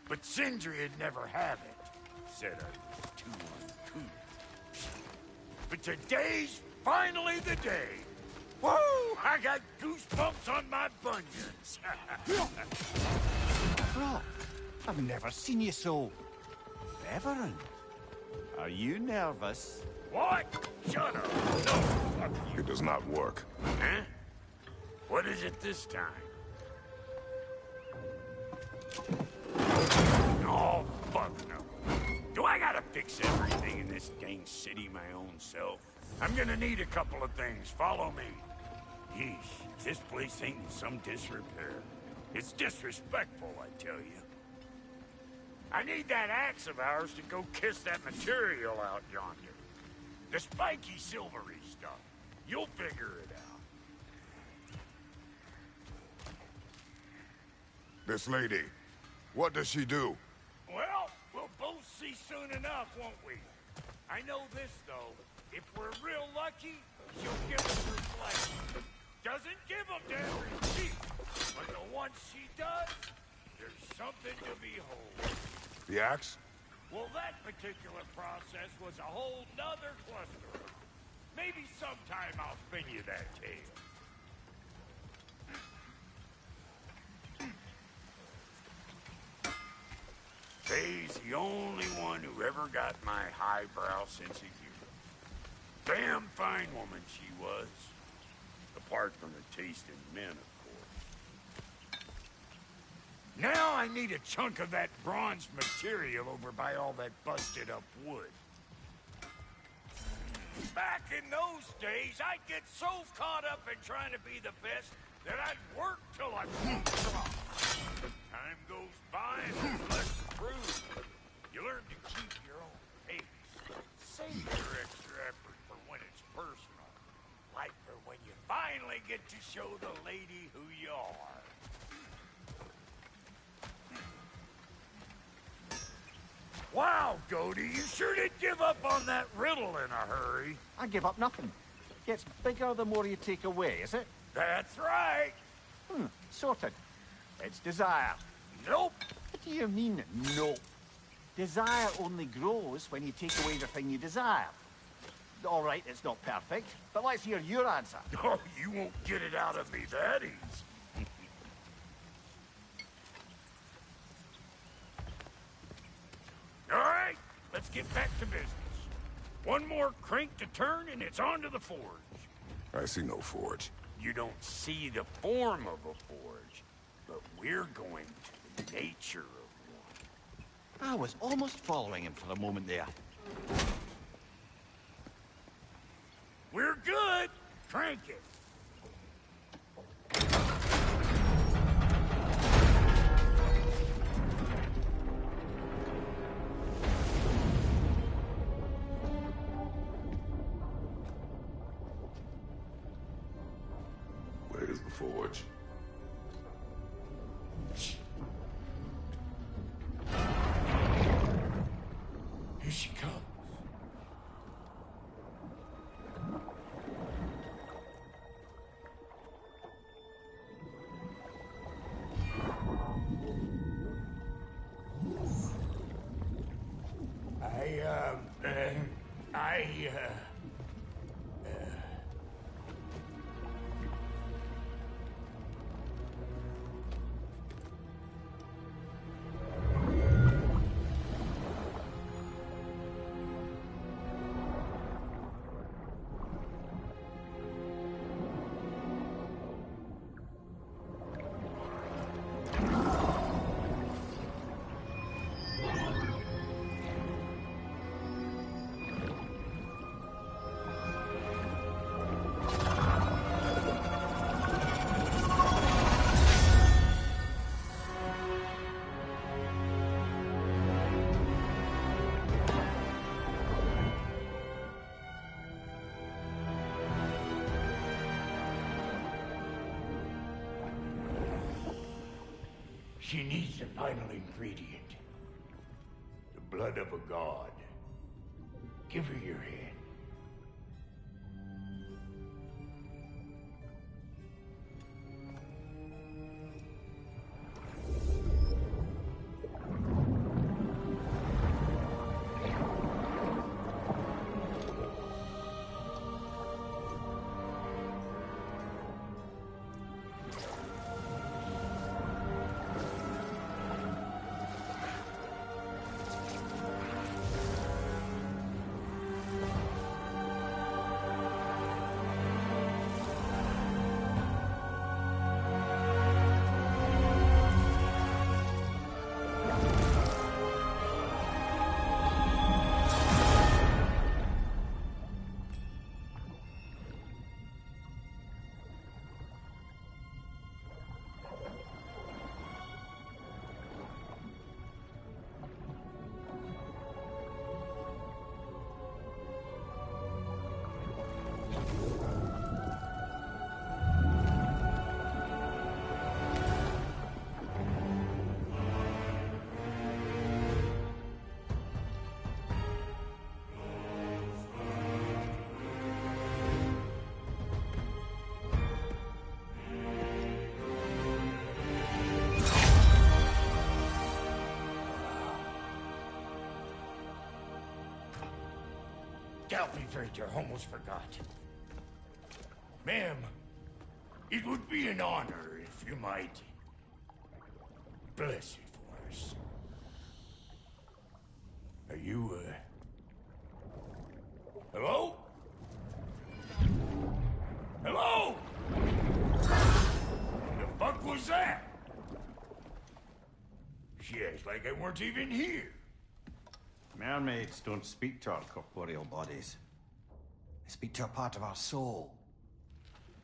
But Sindri had never had it. Said I was too uncouth. But today's finally the day. Woo! I got goosebumps on my bunions. Brock, I've never seen you so reverent. Are you nervous? What? Shut up. No, fuck you. It does not work. Huh? What is it this time? Oh, fuck no. Do I gotta fix everything in this dang city my own self? I'm gonna need a couple of things. Follow me. Yeesh, if this place ain't in some disrepair. It's disrespectful, I tell you. I need that axe of ours to go kiss that material out yonder. The spiky, silvery stuff. You'll figure it out. This lady, what does she do? Well, we'll both see soon enough, won't we? I know this, though. If we're real lucky, she'll give us her flesh. Doesn't give them to every chief, but the ones she does, there's something to behold. The axe? Well, that particular process was a whole nother cluster. Maybe sometime I'll spin you that tale. Faye's the only one who ever got my highbrow sense of humor. Damn fine woman she was. Apart from the taste in men, of course. Now I need a chunk of that bronze material over by all that busted up wood. Back in those days, I'd get so caught up in trying to be the best that I'd work till I drop. Time goes by and there's less to prove. You learn to keep your own pace. Save your extra effort for when it's personal. Like for when you finally get to show the lady who you are. Wow, Goldie, you sure did give up on that riddle in a hurry. I give up nothing. Gets bigger the more you take away, is it? That's right. Sorted. It's desire. Nope. What do you mean, nope? Desire only grows when you take away the thing you desire. All right, it's not perfect, but let's hear your answer. Oh, you won't get it out of me that easy. All right, let's get back to business. One more crank to turn and it's on to the forge. I see no forge. You don't see the form of a forge, but we're going to the nature of one. I was almost following him for a moment there. We're good. Crank it. Where's the forge? Here she comes. She needs the final ingredient. The blood of a god. Give her your hand. selfie, Frater. Almost forgot. Ma'am, it would be an honor if you might bless it for us. Are you, hello? Hello? The fuck was that? Shit, like I weren't even here. Mermaids don't speak to our corporeal bodies. They speak to a part of our soul.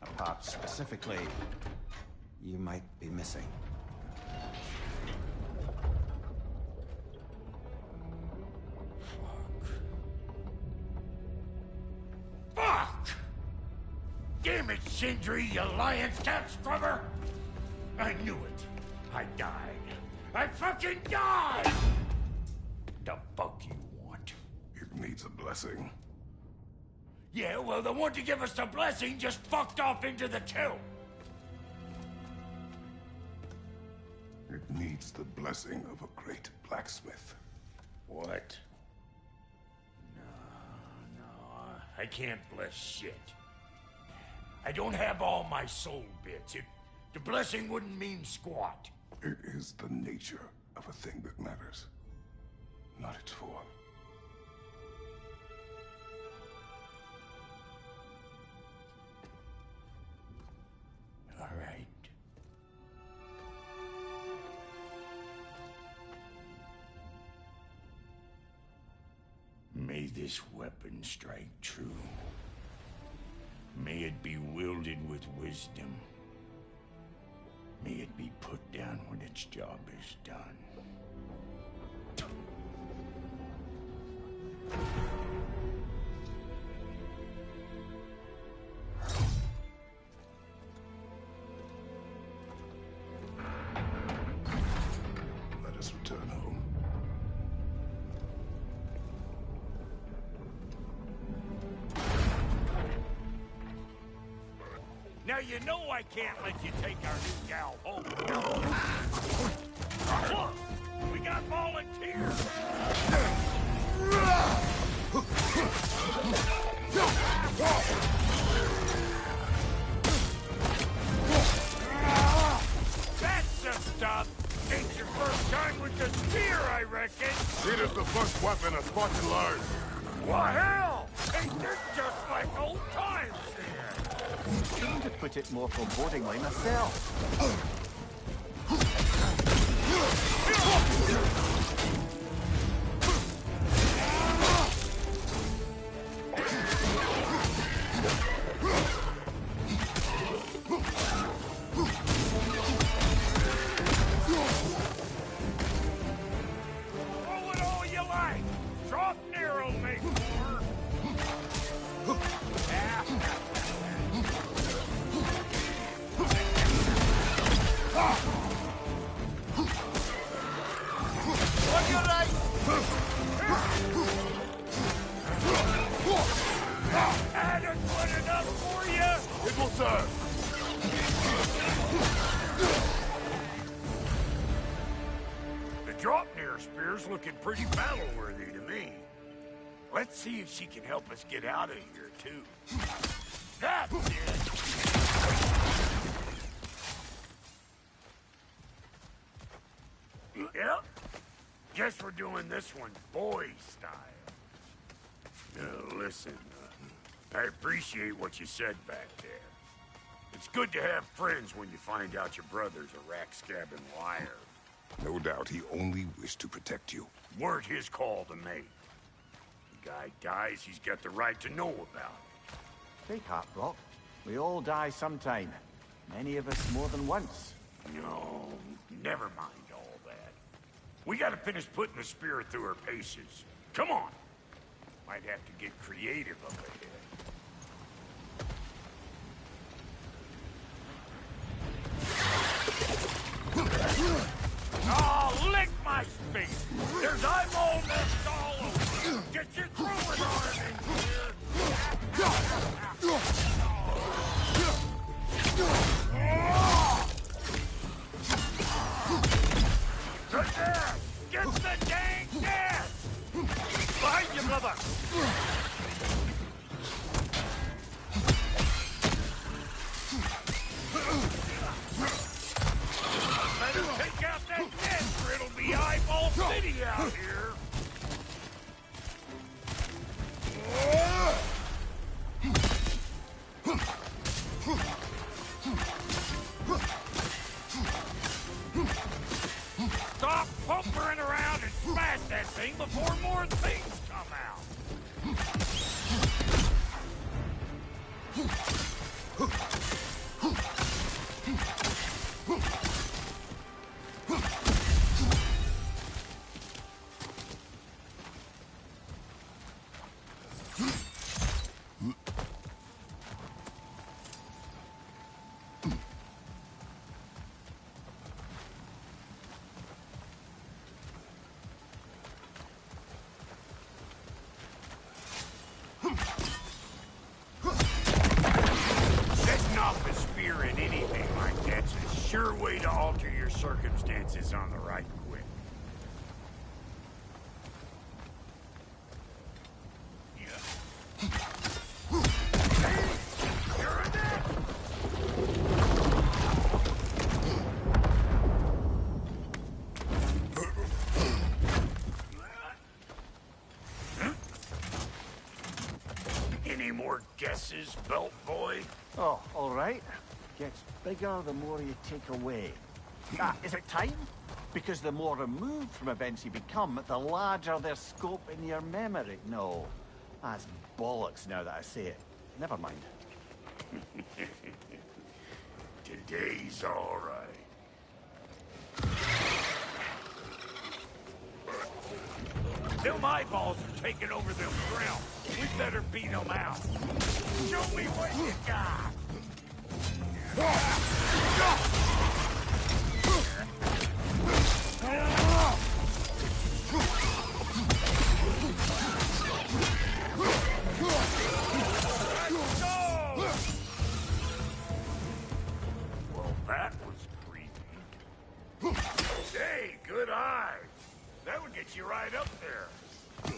A part specifically you might be missing. Fuck! Damn it, Sindri, you lion cat scrubber! I knew it. I died. I fucking died! The fuck you want? It needs a blessing. Yeah, well, the one to give us the blessing just fucked off into the tomb. It needs the blessing of a great blacksmith. What? No, I can't bless shit. I don't have all my soul bits. The blessing wouldn't mean squat. It is the nature of a thing that matters, not its form. All right. May this weapon strike true. May it be wielded with wisdom. May it be put down when its job is done. Let us return home. Now you know I can't let you take our new gal home. Look, we got volunteers. That's the stuff. Ain't your first time with the spear, I reckon. It is the first weapon a Spartan learned. What hell? Ain't this just like old times here? Couldn't have put it more forebodingly myself. Roll it all you like. Drop near will make more. On your right. Adequate enough for you? It will serve. The drop-near spear's looking pretty battle-worthy to me. Let's see if she can help us get out of here, too. That's it! Yep. Guess we're doing this one boy style. Listen, I appreciate what you said back there. It's good to have friends when you find out your brother's a rack-scabbing liar. No doubt he only wished to protect you. Weren't his call to make. The guy dies, he's got the right to know about it. Take heart, Brock. We all die sometime. Many of us more than once. No, never mind all that. We gotta finish putting the spear through her paces. Come on. Might have to get creative up ahead. Oh, lick my face! There's eyeball nests all over! Get your throwing arm in here! Good there! Get the dang gas! Behind you, brother! everything before more things come out. Setting off a spear in anything like that's a sure way to alter your circumstances on the right quick. You're a net! Any more guesses, belt boy? Oh, all right. Gets bigger the more you take away. Ah, is it time? Because the more removed from events you become, the larger their scope in your memory. No, that's bollocks now that I say it. Never mind. Today's all right. Them eyeballs are taking over them realms. We better beat them out. Show me what you got. Let's go! Well, that was creepy. Hey, good eye. That would get you right up there.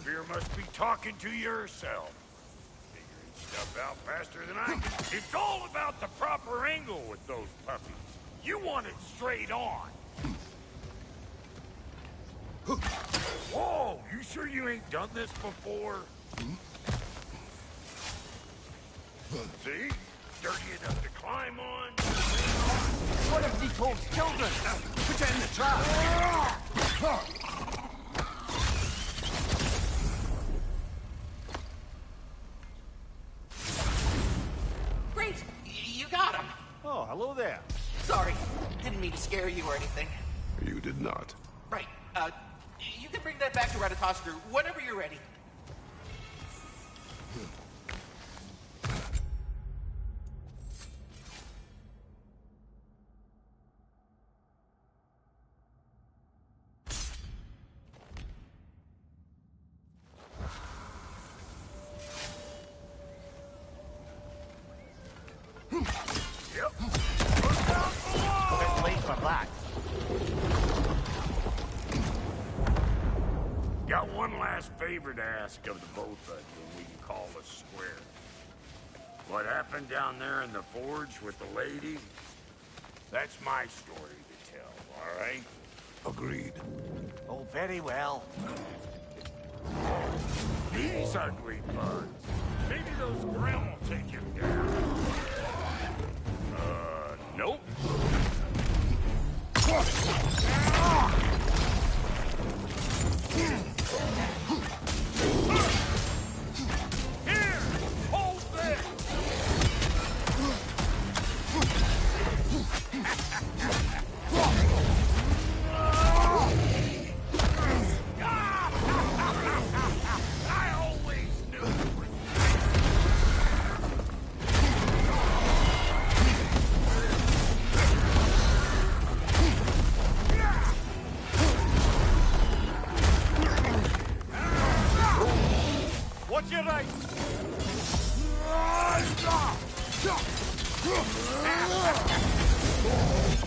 Fear must be talking to yourself. Figuring stuff out faster than I can. It's all about the proper angle with those puppies. You want it straight on. Whoa, you sure you ain't done this before? See? Sturdy enough to climb on. What if he told children? Put it in the trap. Great! You got him! Oh, hello there. Sorry, didn't mean to scare you or anything. You did not. Right, you can bring that back to Ratatoskru whenever you're ready. Yep. A bit late for that. Got one last favor to ask of the both of you, we can call us square. What happened down there in the forge with the lady? That's my story to tell, all right? Agreed. Oh, very well. These ugly bugs. Maybe those Grimm will take him down. Nope. Here! Hold this! I always knew it was What's your right?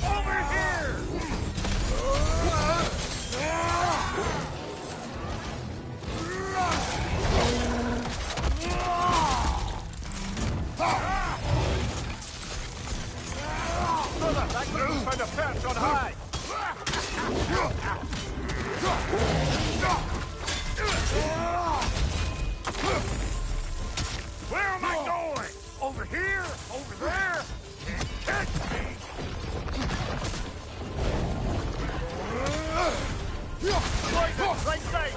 over here! Brother, that group's found a perch on high. Where am I going? Over here? Over there? Can't catch me! Poison, right side.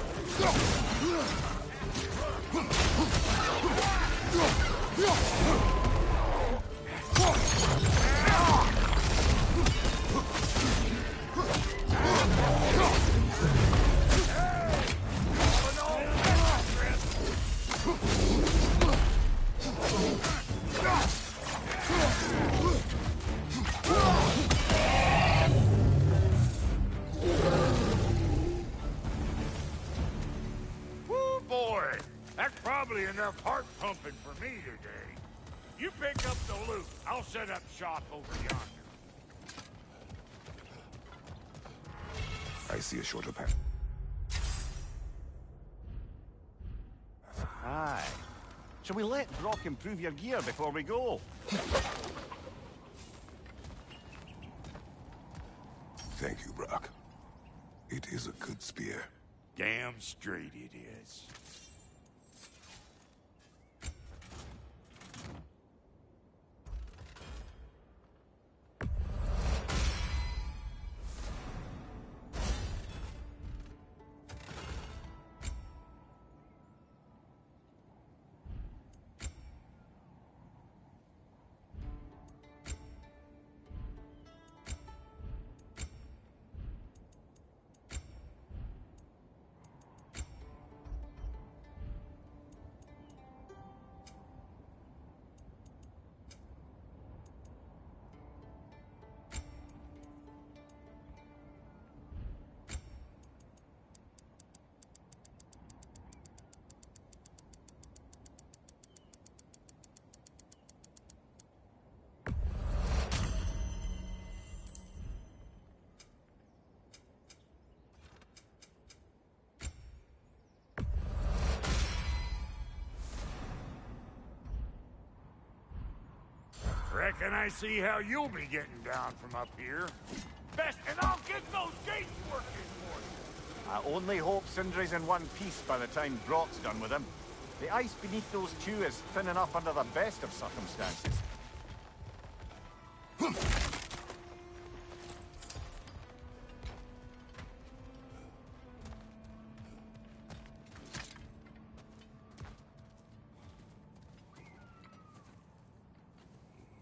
Woo, boy! That's probably enough heart pumping for me today. You pick up the loot. I'll set up shop over yonder. I see a shorter path. Aye. Shall we let Brock improve your gear before we go? Thank you, Brock. It is a good spear. Damn straight it is. Reckon I see how you'll be getting down from up here. Best, and I'll get those gates working for you. I only hope Sindri's in one piece by the time Brock's done with him. The ice beneath those two is thin enough under the best of circumstances.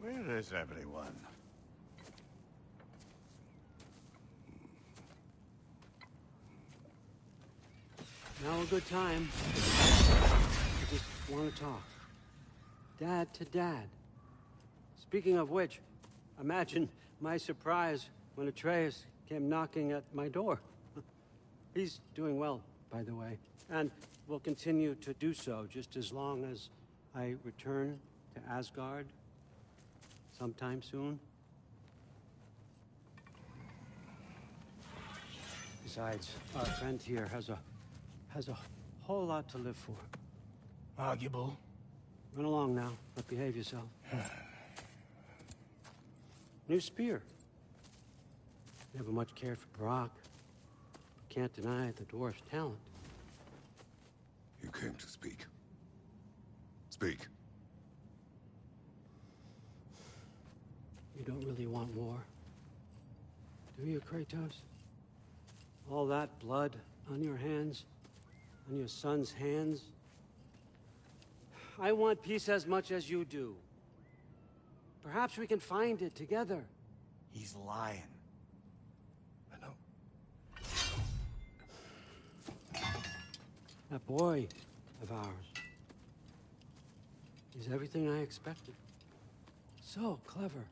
Where is everyone? Now a good time. I just want to talk. Dad to Dad. Speaking of which, imagine my surprise when Atreus came knocking at my door. He's doing well, by the way, and will continue to do so just as long as I return to Asgard sometime soon. Besides, our friend here has a whole lot to live for. Arguable. Run along now, but behave yourself. New spear. Never much cared for Brock. Can't deny the dwarf's talent. You came to speak. Speak. You don't really want war, do you, Kratos? All that blood on your hands, on your son's hands? I want peace as much as you do. Perhaps we can find it together. He's lying. I know. That boy of ours is everything I expected. So clever,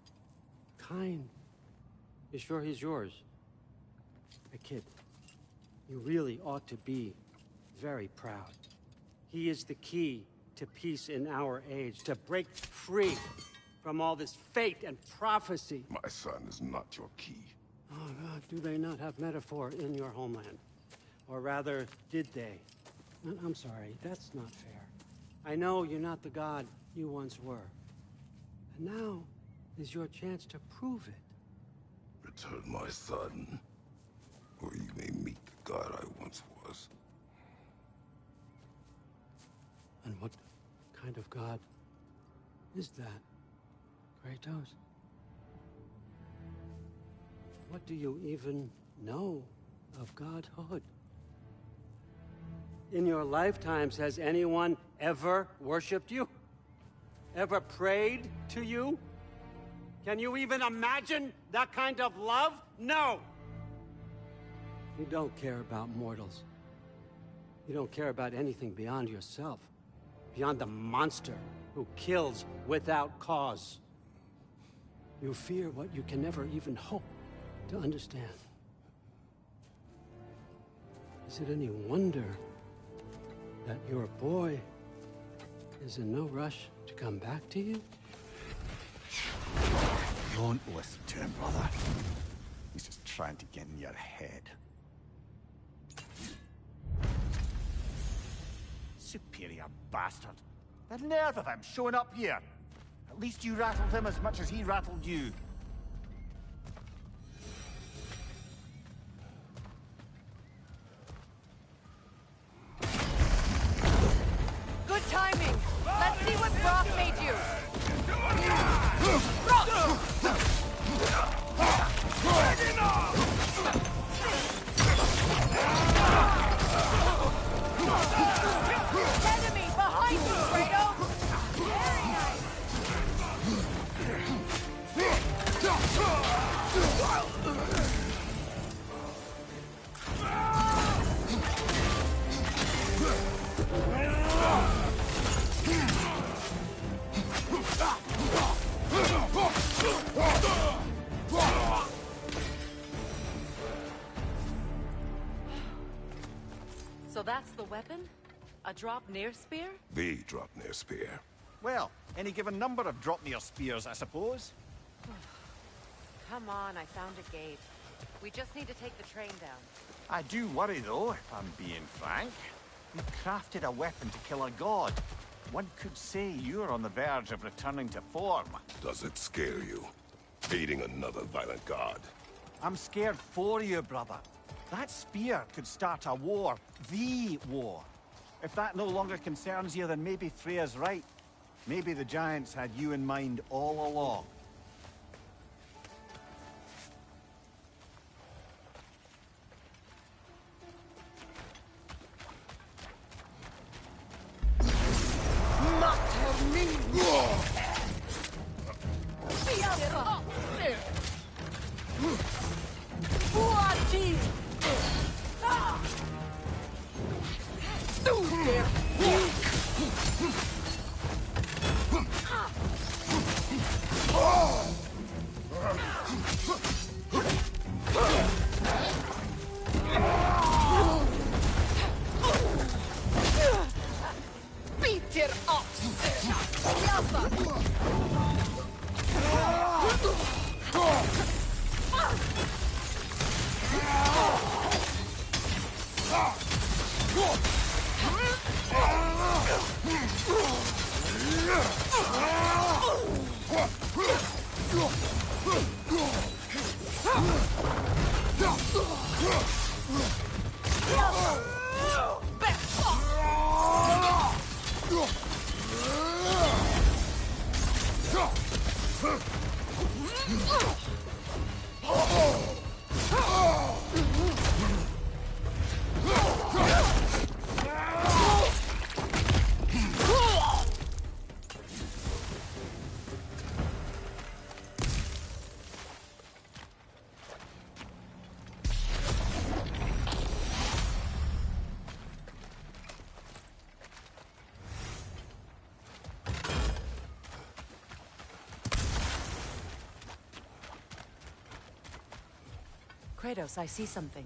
kind. You sure he's yours? A kid. You really ought to be very proud. He is the key to peace in our age, to break free from all this fate and prophecy. My son is not your key. Oh, God, do they not have metaphor in your homeland? Or rather, did they? I'm sorry, that's not fair. I know you're not the god you once were. And now is your chance to prove it. Return my son, or you may meet the god I once was. And what kind of god is that, Kratos? What do you even know of godhood? In your lifetimes, has anyone ever worshipped you? Ever prayed to you? Can you even imagine that kind of love? No! You don't care about mortals. You don't care about anything beyond yourself. Beyond the monster who kills without cause. You fear what you can never even hope to understand. Is it any wonder that your boy is in no rush to come back to you? Don't listen to him, brother. He's just trying to get in your head. Superior bastard. The nerve of him showing up here. At least you rattled him as much as he rattled you. Good timing. Let's see what Brock made you. Enemy behind you, Kratos. Very nice. So that's the weapon? A drop-near spear? The Dropnir spear. Well, any given number of drop-near spears, I suppose. Come on, I found a gate. We just need to take the train down. I do worry, though, if I'm being frank. You crafted a weapon to kill a god. One could say you're on the verge of returning to form. Does it scare you? Aiding another violent god. I'm scared for you, brother. That spear could start a war. The war. If that no longer concerns you, then maybe Freya's right. Maybe the Giants had you in mind all along. Kratos, I see something.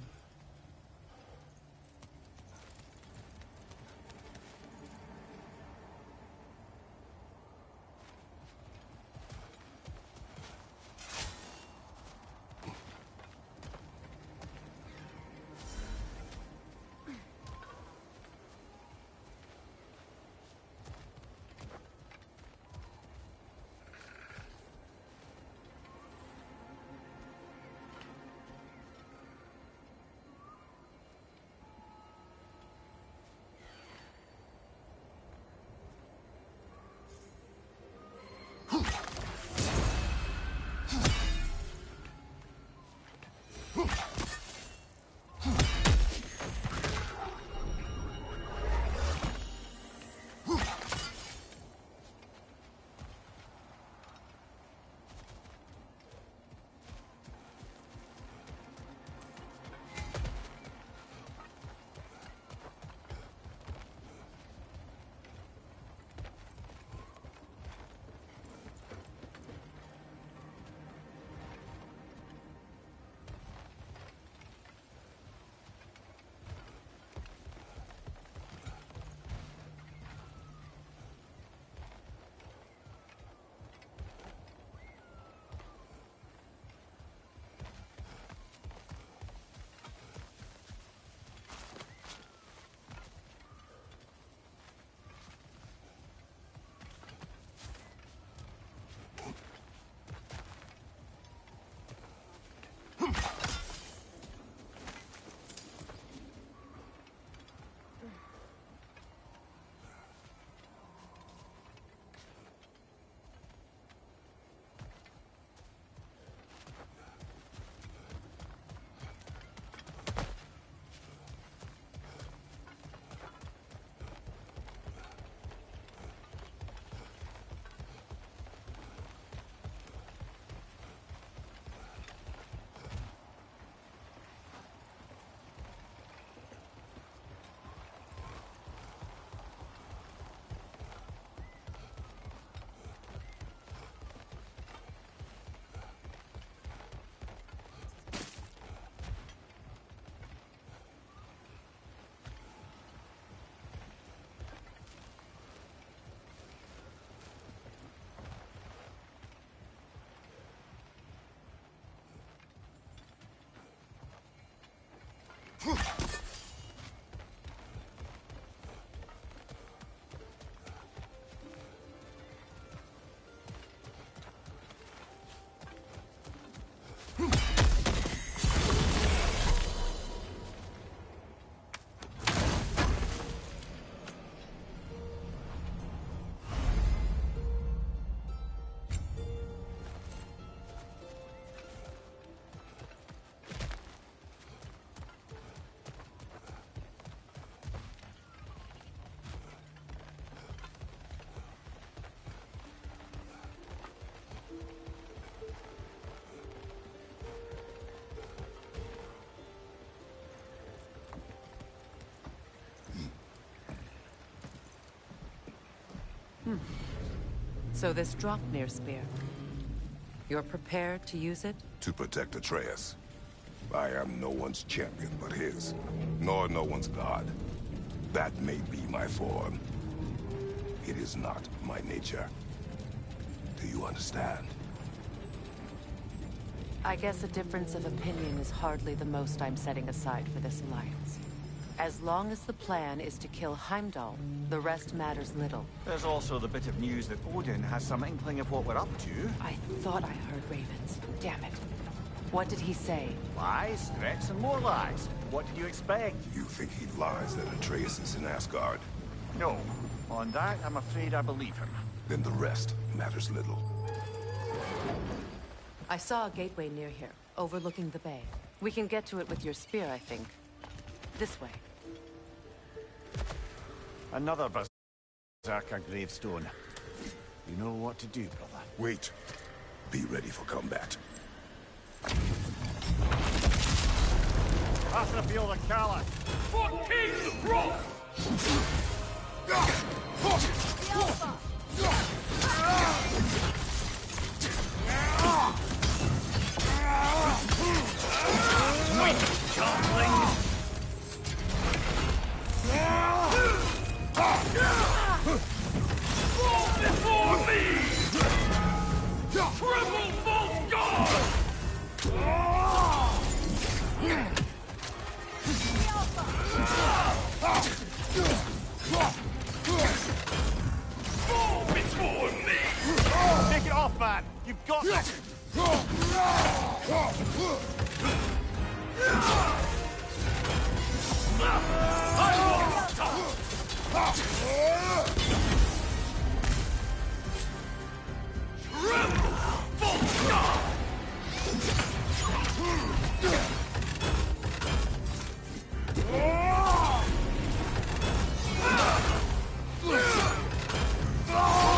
So this Draupnir spear. You're prepared to use it? To protect Atreus. I am no one's champion but his, nor no one's god. That may be my form. It is not my nature. Do you understand? I guess a difference of opinion is hardly the most I'm setting aside for this alliance. As long as the plan is to kill Heimdall, the rest matters little. There's also the bit of news that Odin has some inkling of what we're up to. I thought I heard ravens. Damn it. What did he say? Lies, threats, and more lies. What did you expect? You think he lies that Atreus is in Asgard? No. On that, I'm afraid I believe him. Then the rest matters little. I saw a gateway near here, overlooking the bay. We can get to it with your spear, I think. This way. Another berserker gravestone. You know what to do, brother. Wait. Be ready for combat. Pass the field of Cala. For King Rock! Fall before me! Triple false god! Fall before me! Take it off, man! You've got this! I won't stop! Triple false god!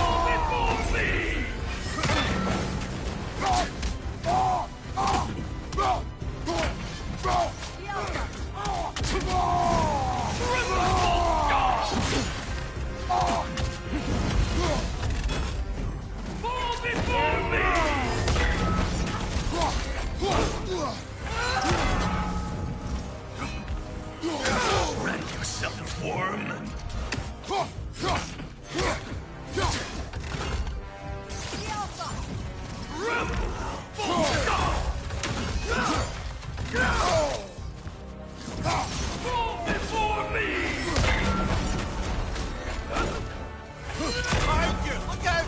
Fall before me! Fall before me! Ready yourself, worm! Fall before me! Behind you! Look out!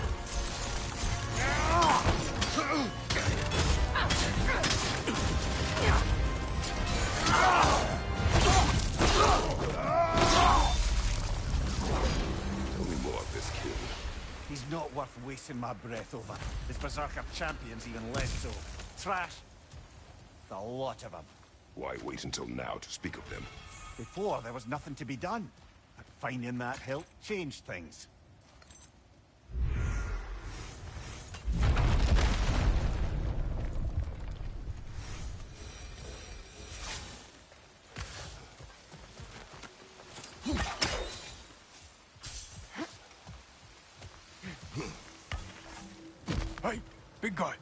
Tell me more of this kid. He's not worth wasting my breath over. His berserker champion's even less so. Trash. The lot of them. Why wait until now to speak of them? Before, there was nothing to be done. But finding that hilt changed things. Hey, big guy.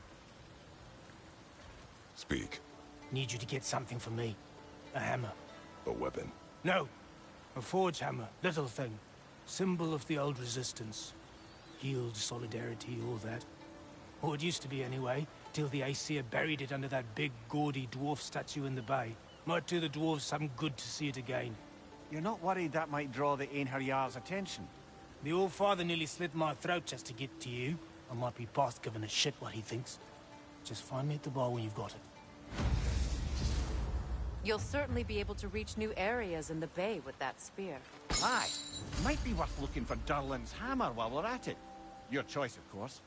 Speak. Need you to get something for me. A hammer. A weapon. No. A forge hammer. Little thing. Symbol of the old resistance. Guild, solidarity, all that. Or it used to be anyway, till the Aesir buried it under that big, gaudy dwarf statue in the bay. Might do the dwarves some good to see it again. You're not worried that might draw the Einherjar's attention? The old father nearly slit my throat just to get to you. I might be past giving a shit what he thinks. Just find me at the bar when you've got it. You'll certainly be able to reach new areas in the bay with that spear. Aye. Might be worth looking for Durlin's hammer while we're at it. Your choice, of course.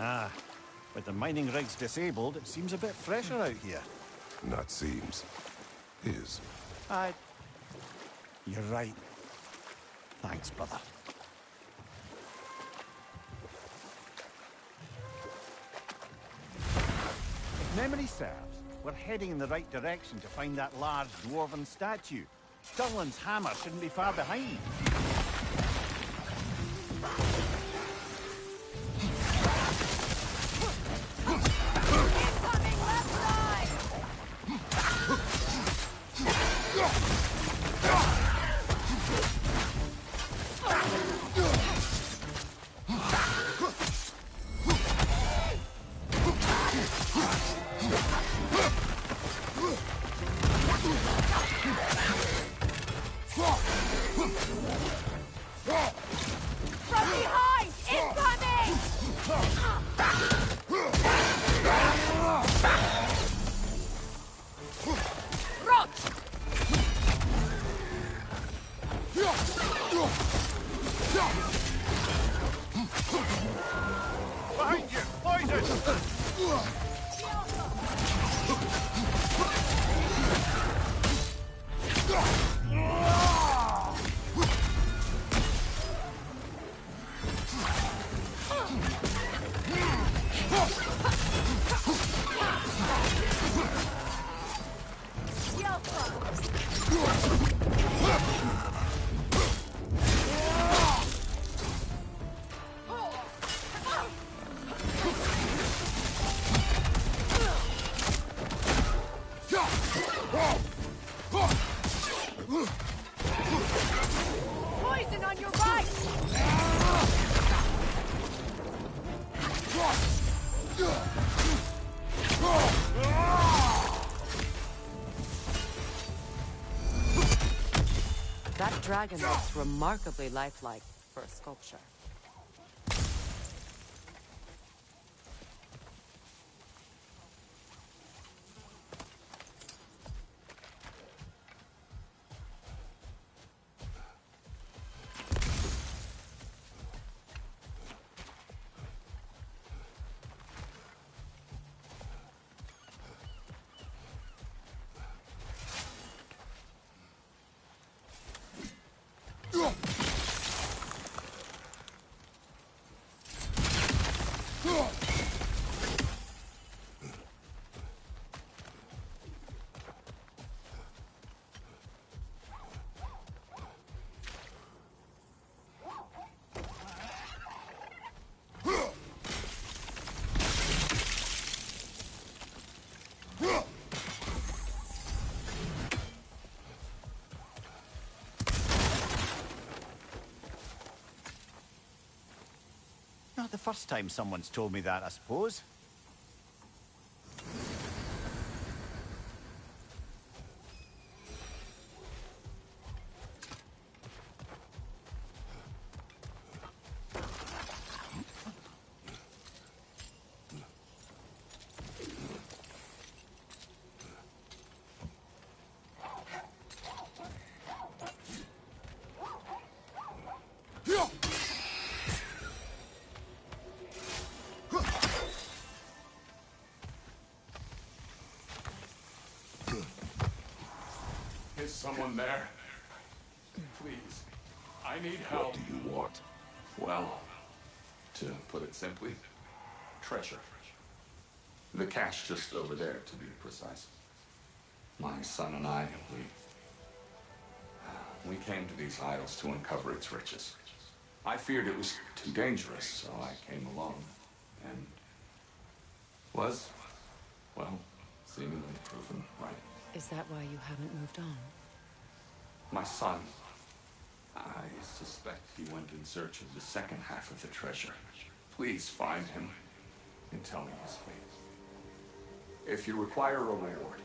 Ah, with the mining rigs disabled, it seems a bit fresher out here. Not seems. Is. You're right. Thanks, brother. If memory serves, we're heading in the right direction to find that large dwarven statue. Stirland's hammer shouldn't be far behind. Incoming left side! From behind! Incoming! Rot! Behind you! Poison! Poison on your right! That dragon looks remarkably lifelike for a sculpture. Not the first time someone's told me that, I suppose. Is someone there? Please. I need help. What do you want? Well, to put it simply, treasure. The cache just over there, to be precise. My son and I, We came to these isles to uncover its riches. I feared it was too dangerous, so I came along. And was, well, seemingly proven right. Is that why you haven't moved on? My son, I suspect he went in search of the second half of the treasure. Please find him and tell me his fate. If you require a reward,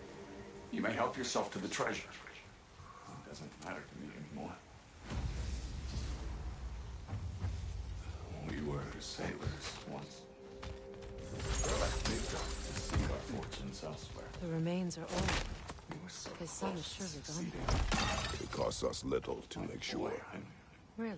you may help yourself to the treasure. It doesn't matter to me anymore. We were sailors once. Left Mika to seek our fortunes elsewhere. The remains are old. We were so His son is close to surely gone. succeeding. It costs us little to make sure. Really?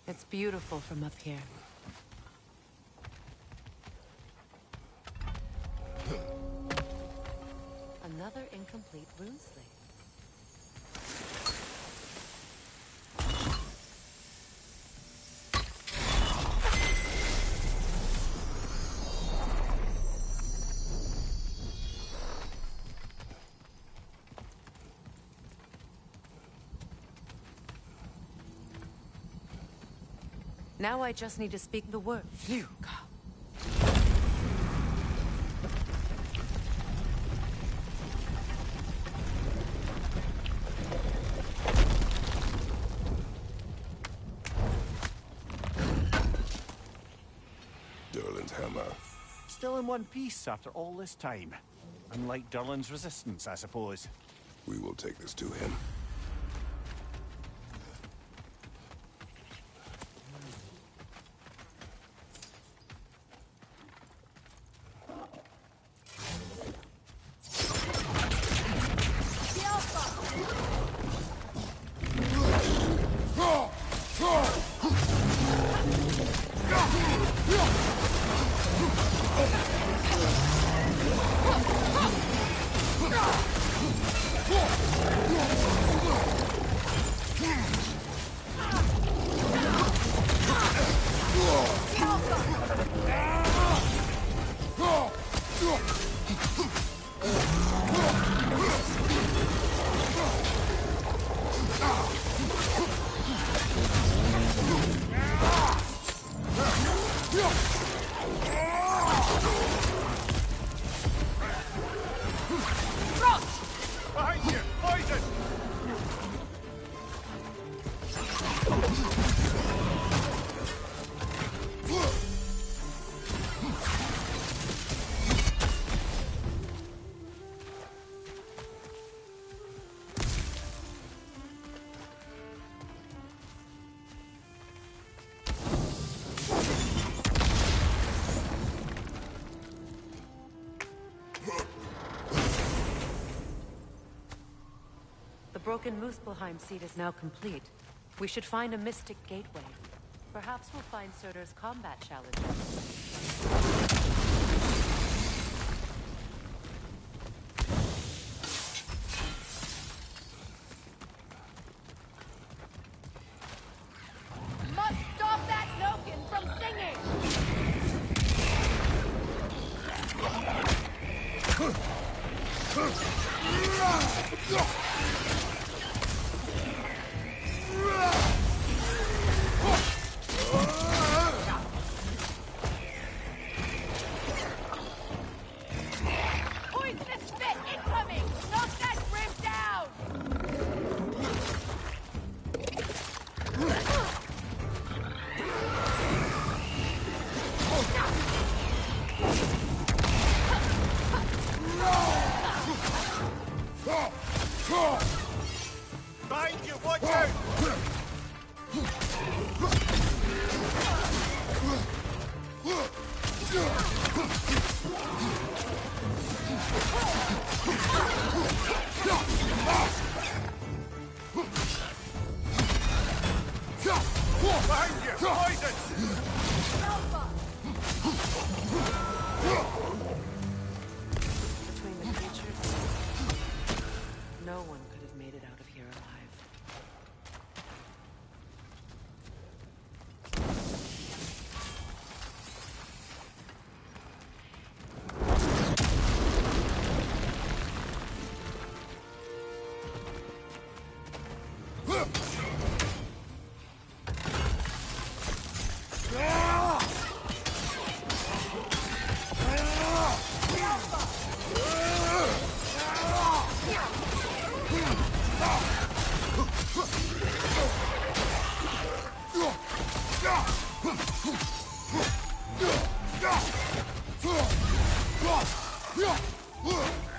It's beautiful from up here. Another incomplete rune slate. Now I just need to speak the word. Phew. Durlin's hammer. Still in one piece after all this time. Unlike Durlin's resistance, I suppose. We will take this to him. The broken Muspelheim seat is now complete. We should find a mystic gateway. Perhaps we'll find Surtur's combat challenges. Must stop that Noken from singing!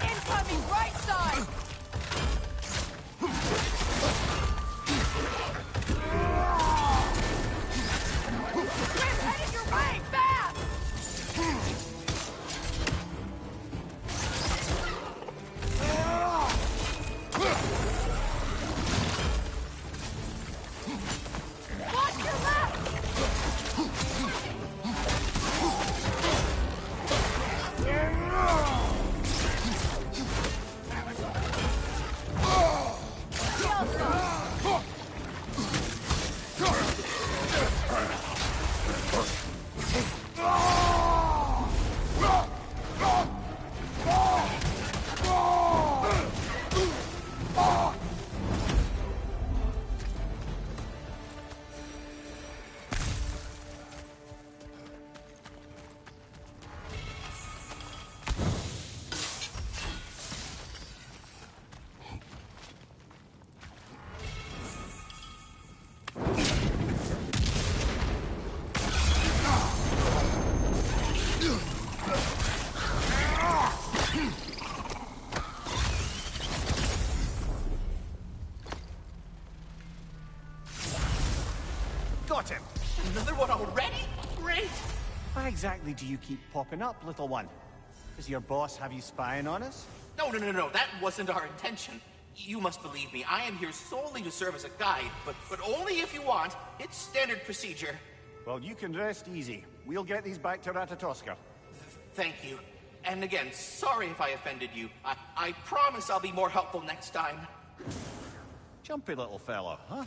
Incoming right side! We're headed your way, fast! Watch your left! Got him! Another one already? Great! Why exactly do you keep popping up, little one? Does your boss have you spying on us? No, that wasn't our intention. You must believe me, I am here solely to serve as a guide, but only if you want. It's standard procedure. Well, you can rest easy. We'll get these back to Ratatoskr. Thank you. And again, sorry if I offended you. I promise I'll be more helpful next time. Jumpy little fellow, huh?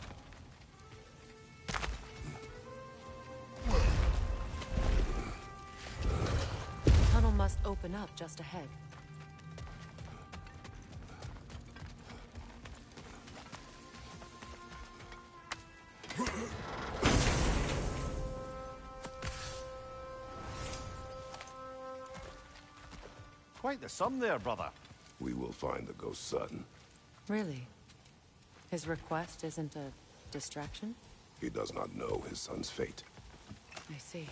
Tunnel must open up just ahead. Quite the sum there, brother. We will find the ghost son. Really? His request isn't a distraction? He does not know his son's fate. I see.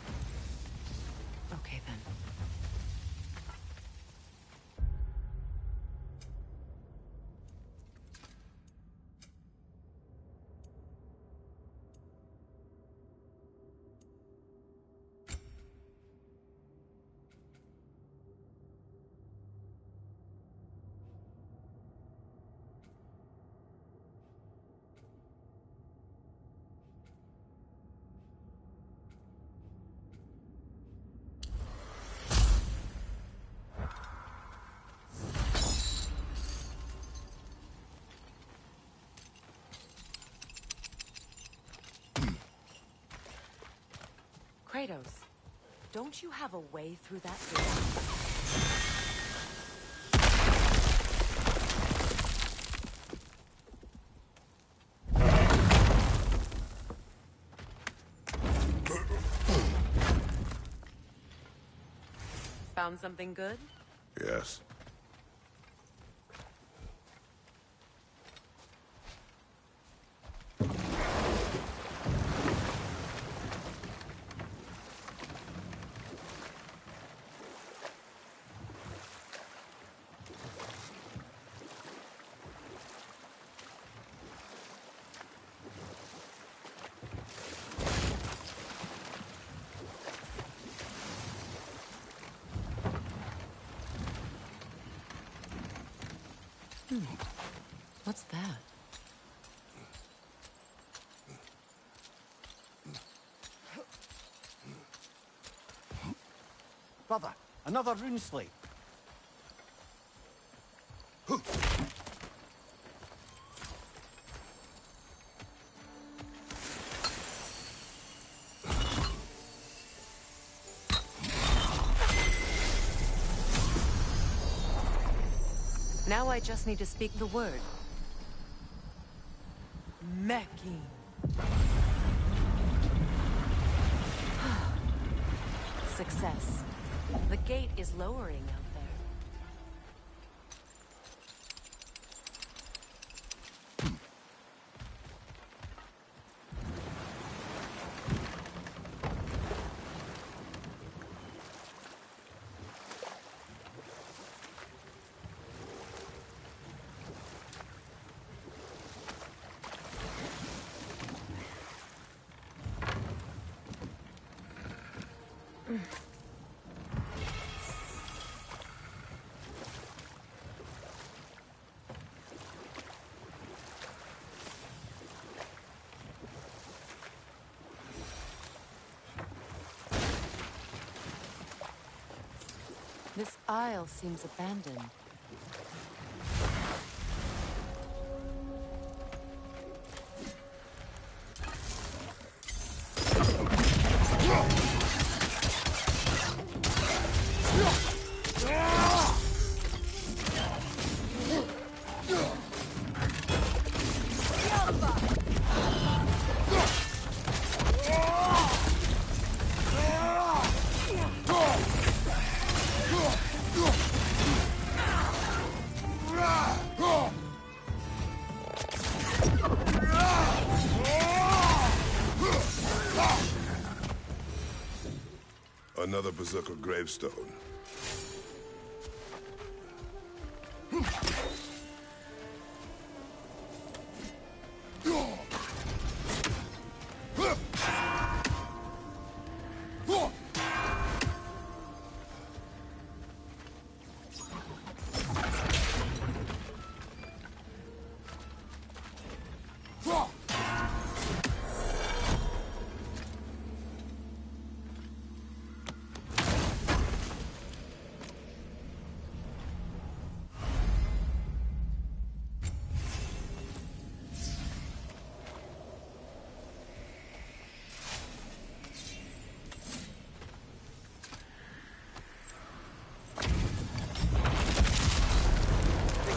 Okay, then. Kratos, don't you have a way through that door? Found something good? Yes. What's that? Brother, another rune slate. Now I just need to speak the word. Meki. Success. The gate is lowering out there. This aisle seems abandoned. Another Berserker gravestone.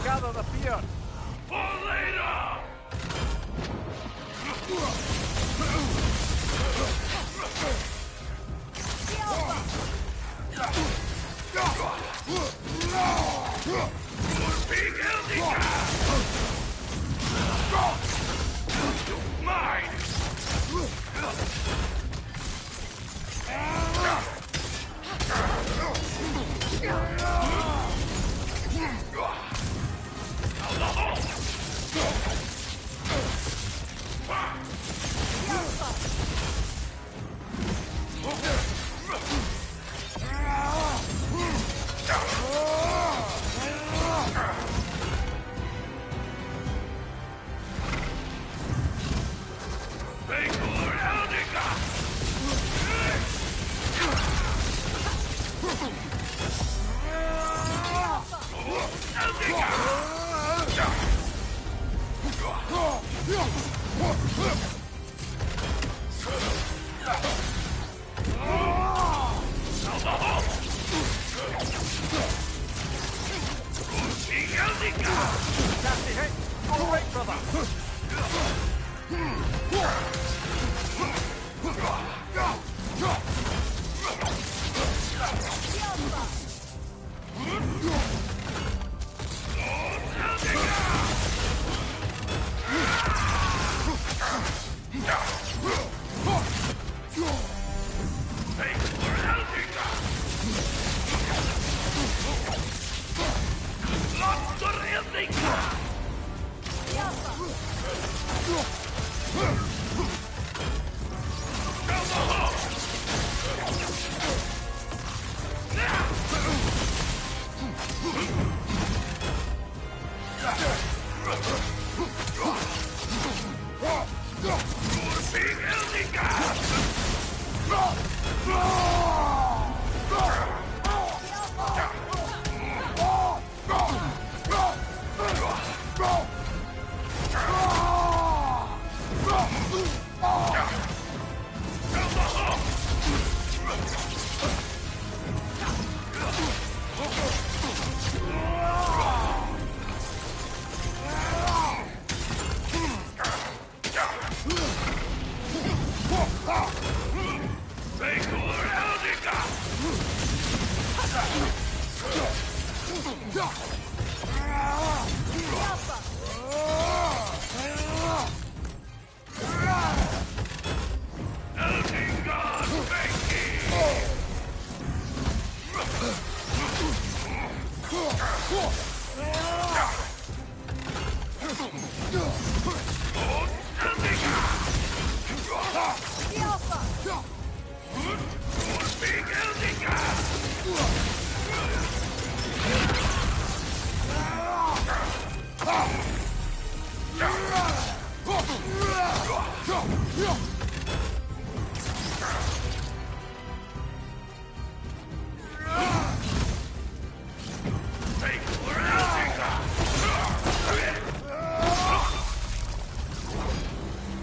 Gather the fear! For later!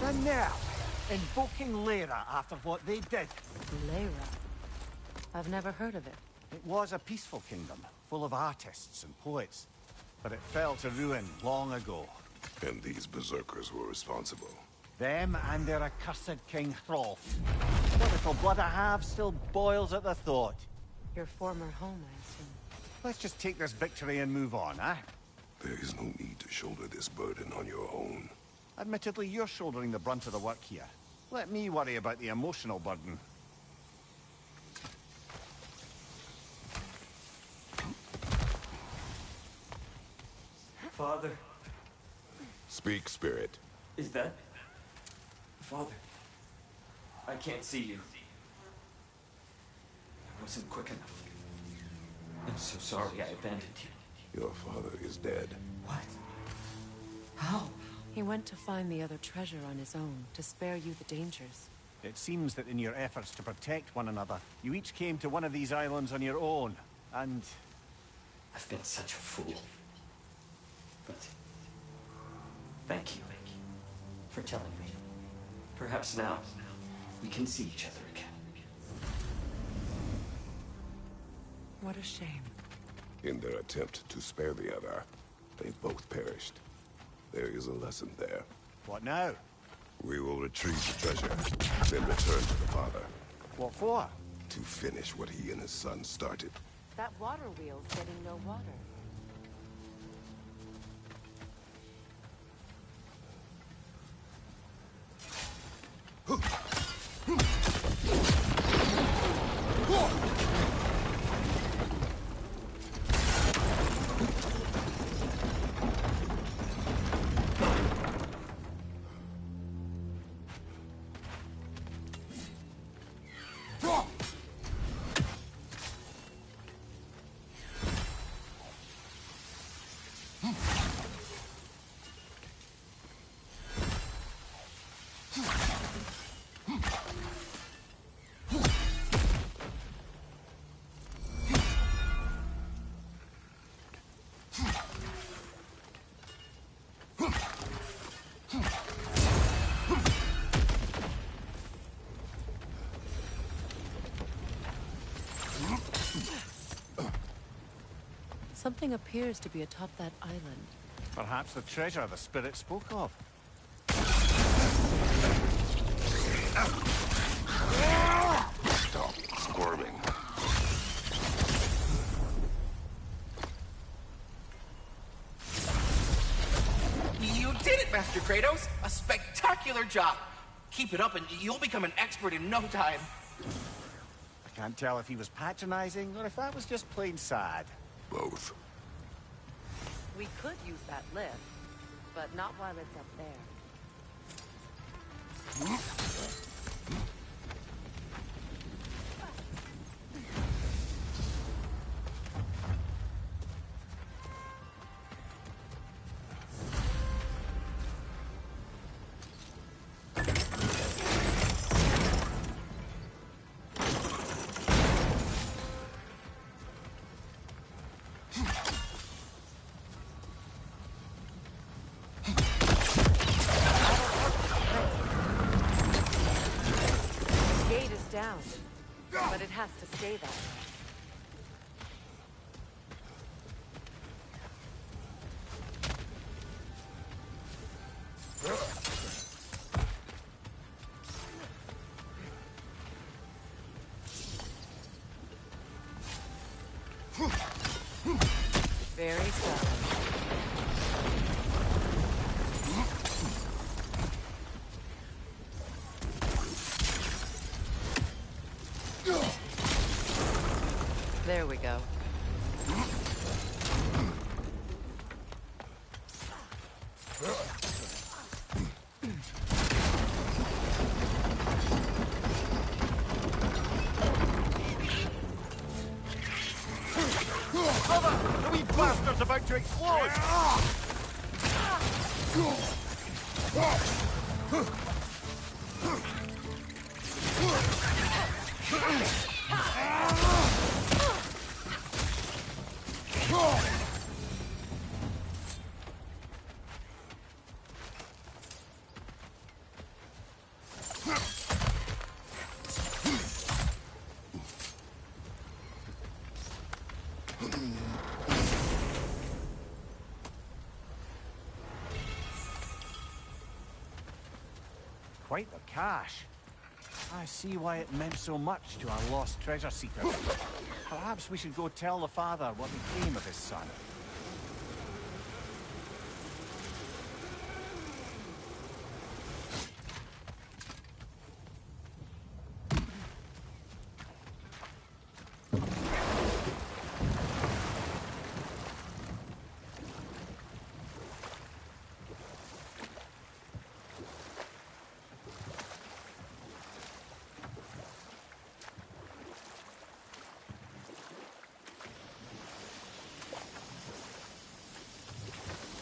And now, invoking Lyra after what they did. Lyra? I've never heard of it. It was a peaceful kingdom, full of artists and poets. But it fell to ruin long ago. And these berserkers were responsible. Them and their accursed King Hrolf. What little blood I have still boils at the thought. Your former home, I assume. Let's just take this victory and move on, eh? There is no need to shoulder this burden on your own. Admittedly, you're shouldering the brunt of the work here. Let me worry about the emotional burden. Father, Speak, spirit. is that... Father, I can't see you. I wasn't quick enough. I'm so sorry I abandoned you. Your father is dead. What? How? He went to find the other treasure on his own, to spare you the dangers. It seems that in your efforts to protect one another, you each came to one of these islands on your own, and... I've been such a fool. But... thank you for telling me. Perhaps now, we can see each other again. What a shame. In their attempt to spare the other, they both perished. There is a lesson there. What now? We will retrieve the treasure, then return to the father. What for? To finish what he and his son started. That water wheel's getting no water. Something appears to be atop that island. Perhaps the treasure the spirit spoke of. Stop squirming. You did it, Master Kratos! A spectacular job! Keep it up and you'll become an expert in no time. I can't tell if he was patronizing or if that was just plain sad. Both. We could use that lift, but not while it's up there. Down, but it has to stay that way. Very stubborn. There we go. Brother! The wee bastard's about to explode! Quite the cache. I see why it meant so much to our lost treasure seekers. Perhaps we should go tell the father what became of his son.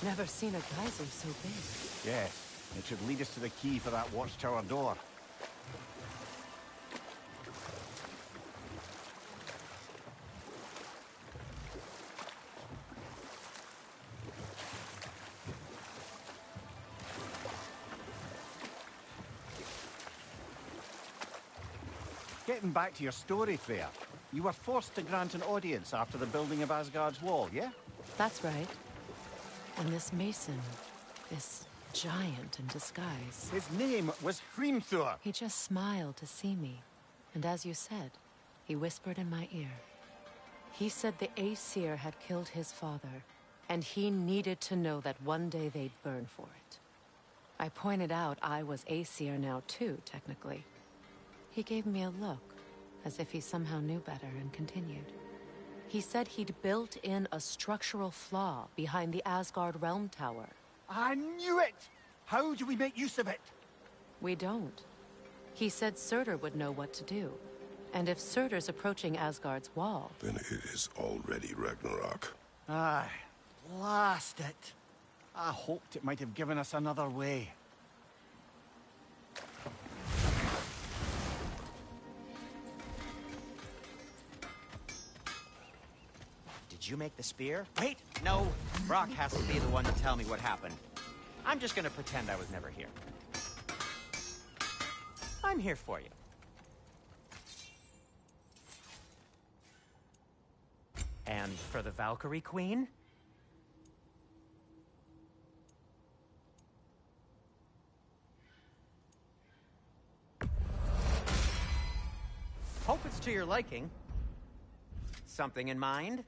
Never seen a geyser so big. Yes, it should lead us to the key for that watchtower door. Getting back to your story, Freya. You were forced to grant an audience after the building of Asgard's wall, yeah? That's right. And this mason, this giant in disguise. His name was Hrimthur. He just smiled to see me. And as you said, he whispered in my ear. He said the Aesir had killed his father, and he needed to know that one day they'd burn for it. I pointed out I was Aesir now too, technically. He gave me a look, as if he somehow knew better, and continued. He said he'd built in a structural flaw behind the Asgard Realm Tower. I knew it! How do we make use of it? We don't. He said Surtur would know what to do. And if Surtur's approaching Asgard's wall... Then it is already Ragnarok. Aye, blast it. I hoped it might have given us another way. Did you make the spear? Wait! No, Brock has to be the one to tell me what happened. I'm just gonna pretend I was never here. I'm here for you. And for the Valkyrie Queen? Hope it's to your liking. Something in mind?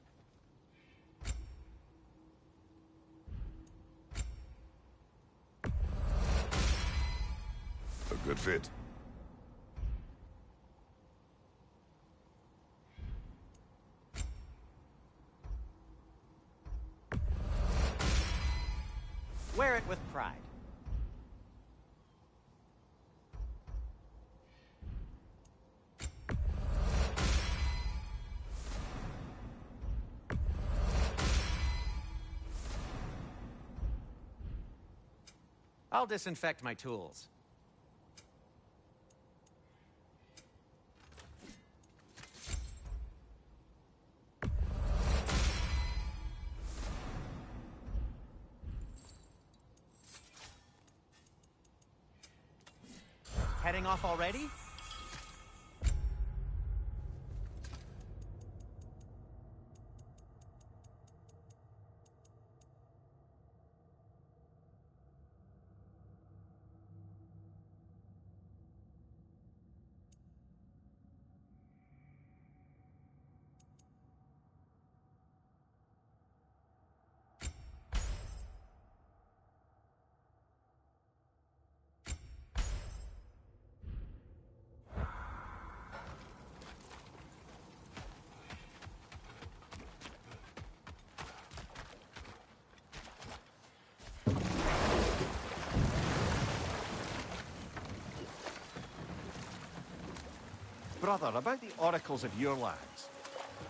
A good fit. Wear it with pride. I'll disinfect my tools. Heading off already? Brother, about the oracles of your lands.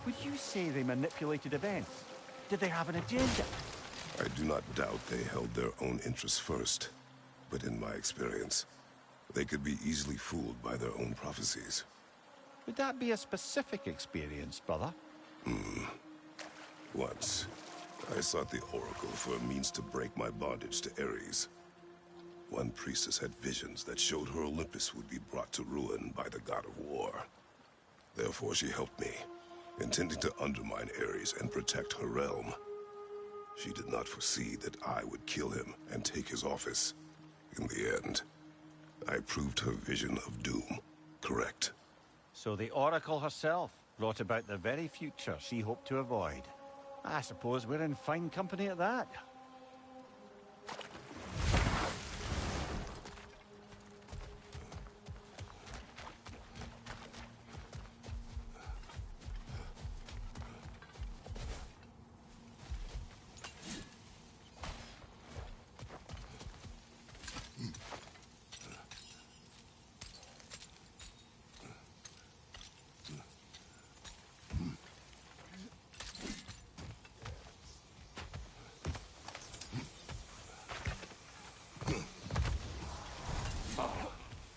Would you say they manipulated events? Did they have an agenda? I do not doubt they held their own interests first. But in my experience, they could be easily fooled by their own prophecies. Would that be a specific experience, brother? Once, I sought the Oracle for a means to break my bondage to Ares. One priestess had visions that showed her Olympus would be brought to ruin by the god of war. Therefore she helped me, intending to undermine Ares and protect her realm. She did not foresee that I would kill him and take his office. In the end, I proved her vision of doom correct. So the Oracle herself brought about the very future she hoped to avoid. I suppose we're in fine company at that.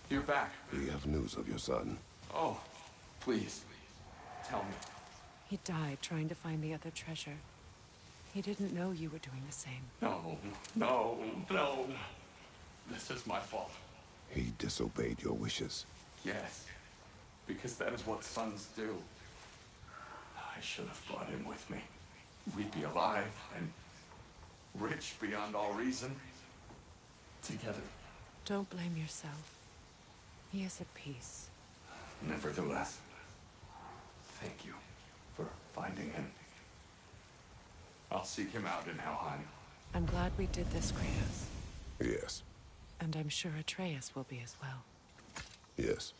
You're back. We have news of your son. Oh, please, tell me. He died trying to find the other treasure. He didn't know you were doing the same. No, no, no. This is my fault. He disobeyed your wishes. Yes, because that is what sons do. I should have brought him with me. We'd be alive and rich beyond all reason. Together. Don't blame yourself. He is at peace. Nevertheless, thank you for finding him. I'll seek him out in Helheim. I'm glad we did this, Kratos. Yes. And I'm sure Atreus will be as well. Yes.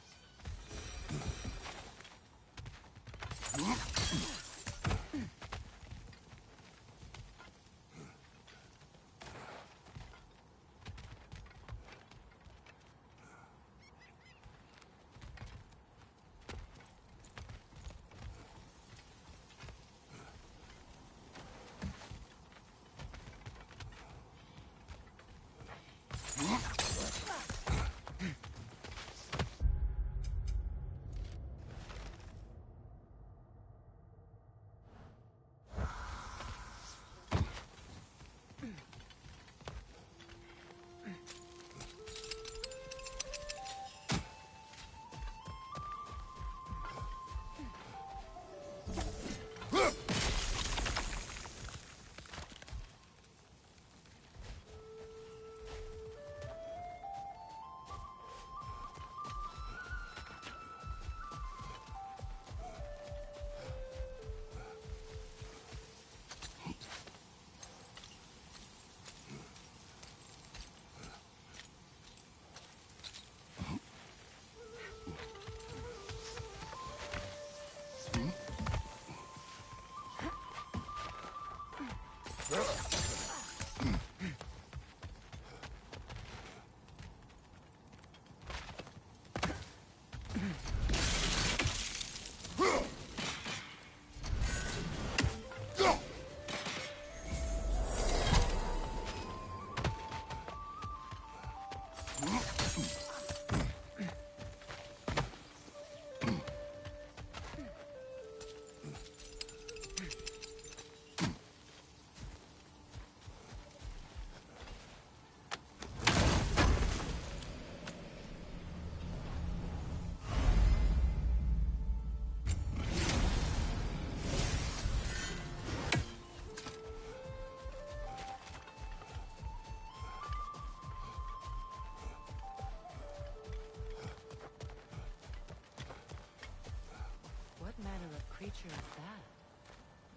What manner of creature is that?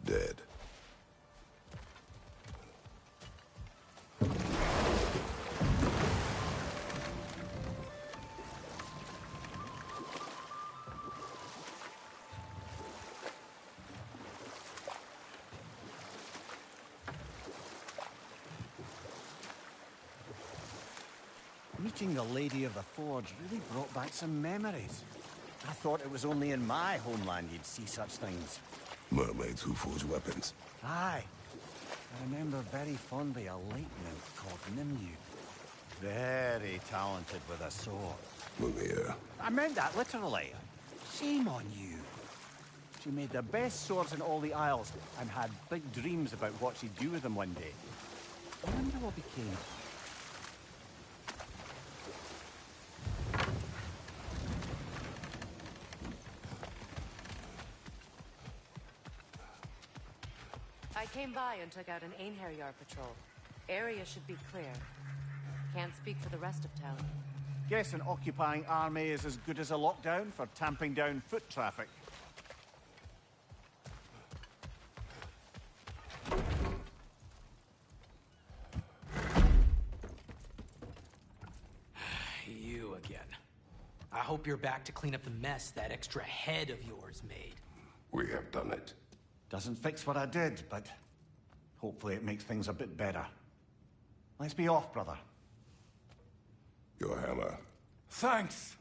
Dead. Meeting the Lady of the Forge really brought back some memories. I thought it was only in my homeland you'd see such things. Mermaids who forge weapons. Aye. I remember very fondly a light nymph called Nimue. Very talented with a sword. Mimir. I meant that literally. Shame on you. She made the best swords in all the Isles and had big dreams about what she'd do with them one day. I wonder what became. I came by and took out an Einherjar patrol. Area should be clear. Can't speak for the rest of town. Guess an occupying army is as good as a lockdown for tamping down foot traffic. You again. I hope you're back to clean up the mess that extra head of yours made. We have done it. Doesn't fix what I did, but hopefully it makes things a bit better. Let's be off, brother. Your hammer. Thanks.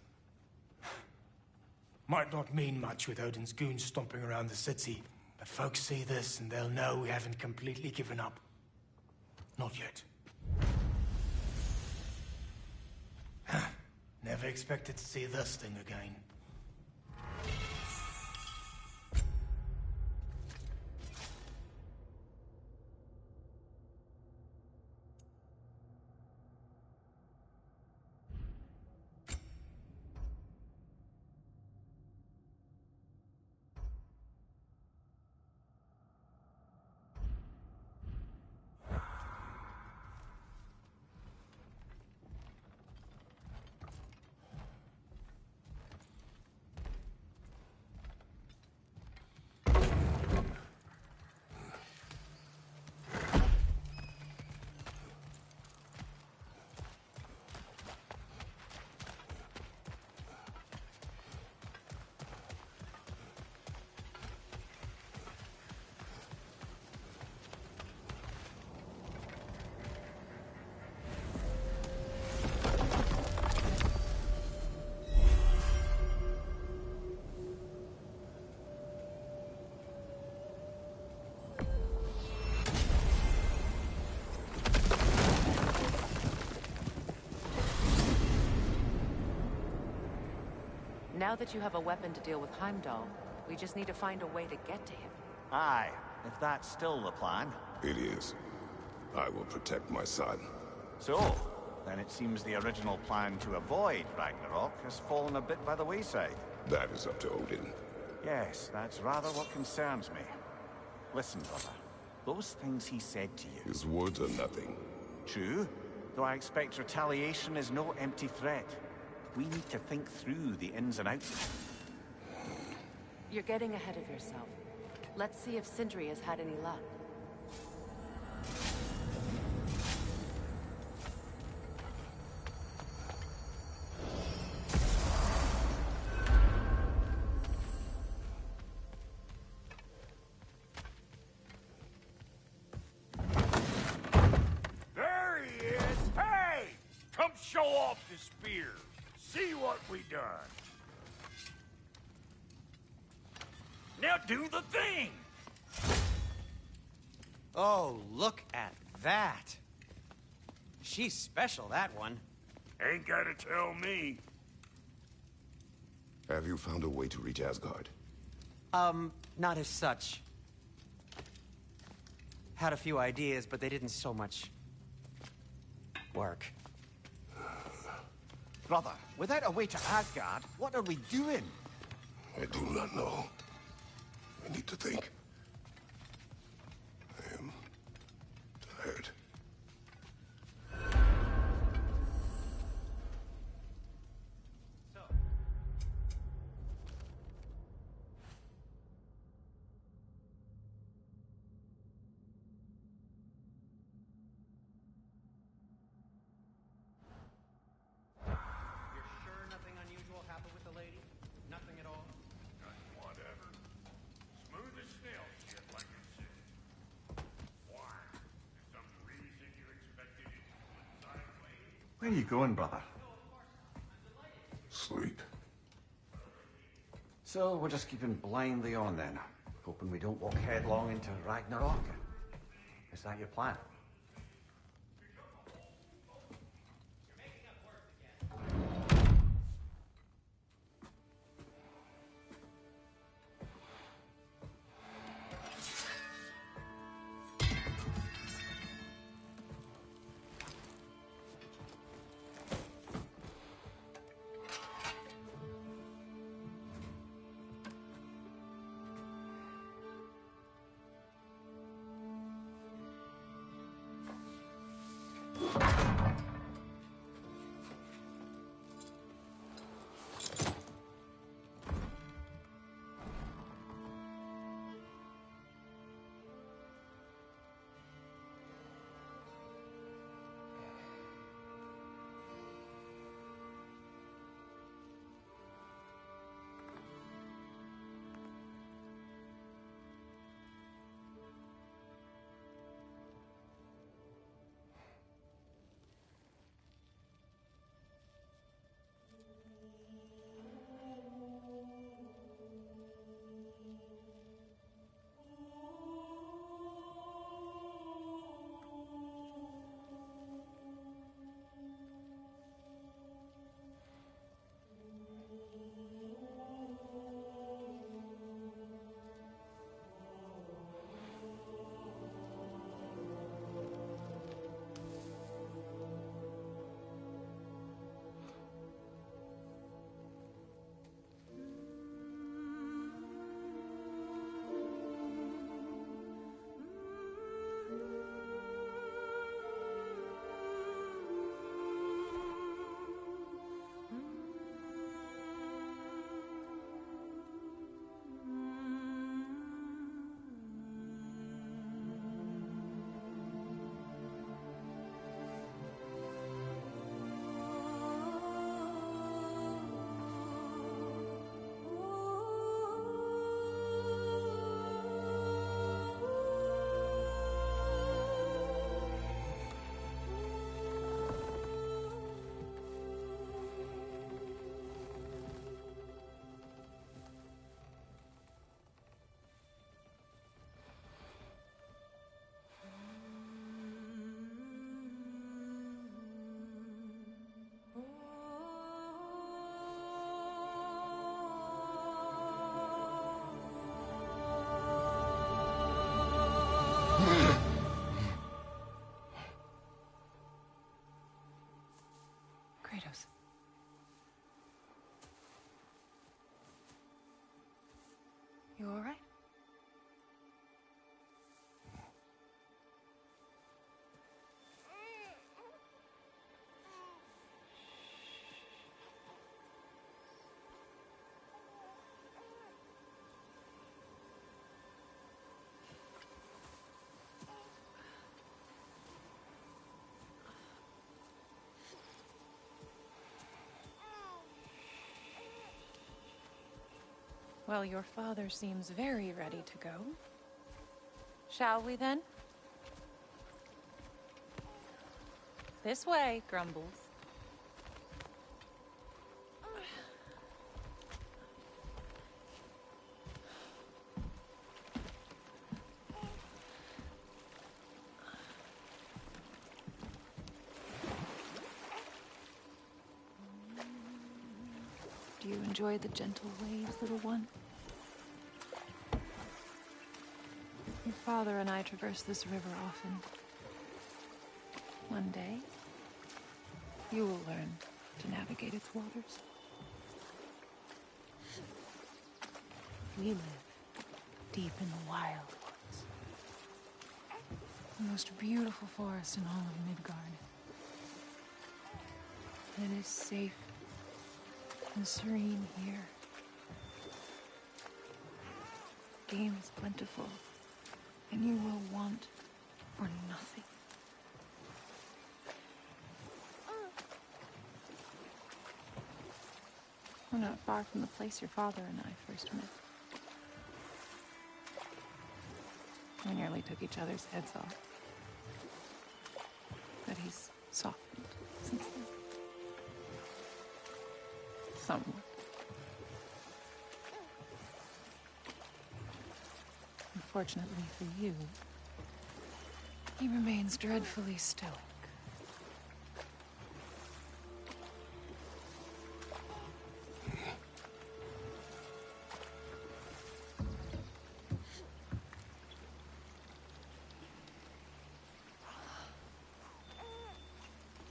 Might not mean much with Odin's goons stomping around the city, but folks see this and they'll know we haven't completely given up. Not yet. Never expected to see this thing again. Now that you have a weapon to deal with Heimdall, we just need to find a way to get to him. Aye, if that's still the plan. It is. I will protect my son. So, then it seems the original plan to avoid Ragnarok has fallen a bit by the wayside. That is up to Odin. Yes, that's rather what concerns me. Listen, brother. Those things he said to you... His words are nothing. True, though I expect retaliation is no empty threat. We need to think through the ins and outs. You're getting ahead of yourself. Let's see if Sindri has had any luck. There he is! Hey! Come show off the spear. See what we done. Now do the thing! Oh, look at that. She's special, that one. Ain't gotta tell me. Have you found a way to reach Asgard? Not as such. Had a few ideas, but they didn't so much work. Brother, without a way to Asgard, what are we doing? I do not know. I need to think. I am tired. Where are you going, brother? Sleep. So we're just keeping blindly on then, hoping we don't walk headlong into Ragnarok. Is that your plan? Kratos. You all right? Well, your father seems very ready to go. Shall we then? This way, Grumbles. Do you enjoy the gentle waves, little one? Your father and I traverse this river often. One day, you will learn to navigate its waters. We live deep in the wild woods. The most beautiful forest in all of Midgard. It is safe and serene here. Game is plentiful, and you will want for nothing. We're not far from the place your father and I first met. We nearly took each other's heads off. But he's softened since then. Somewhat. Unfortunately for you, he remains dreadfully stoic.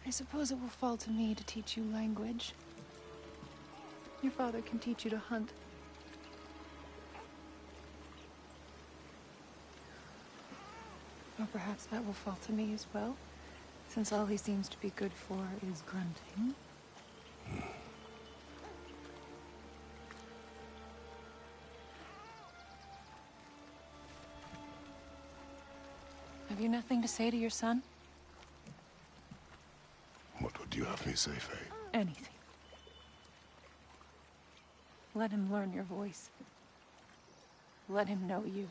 I suppose it will fall to me to teach you language. Your father can teach you to hunt. Or perhaps that will fall to me as well, since all he seems to be good for is grunting. Have you nothing to say to your son? What would you have me say, Faye? Anything. Let him learn your voice. Let him know you.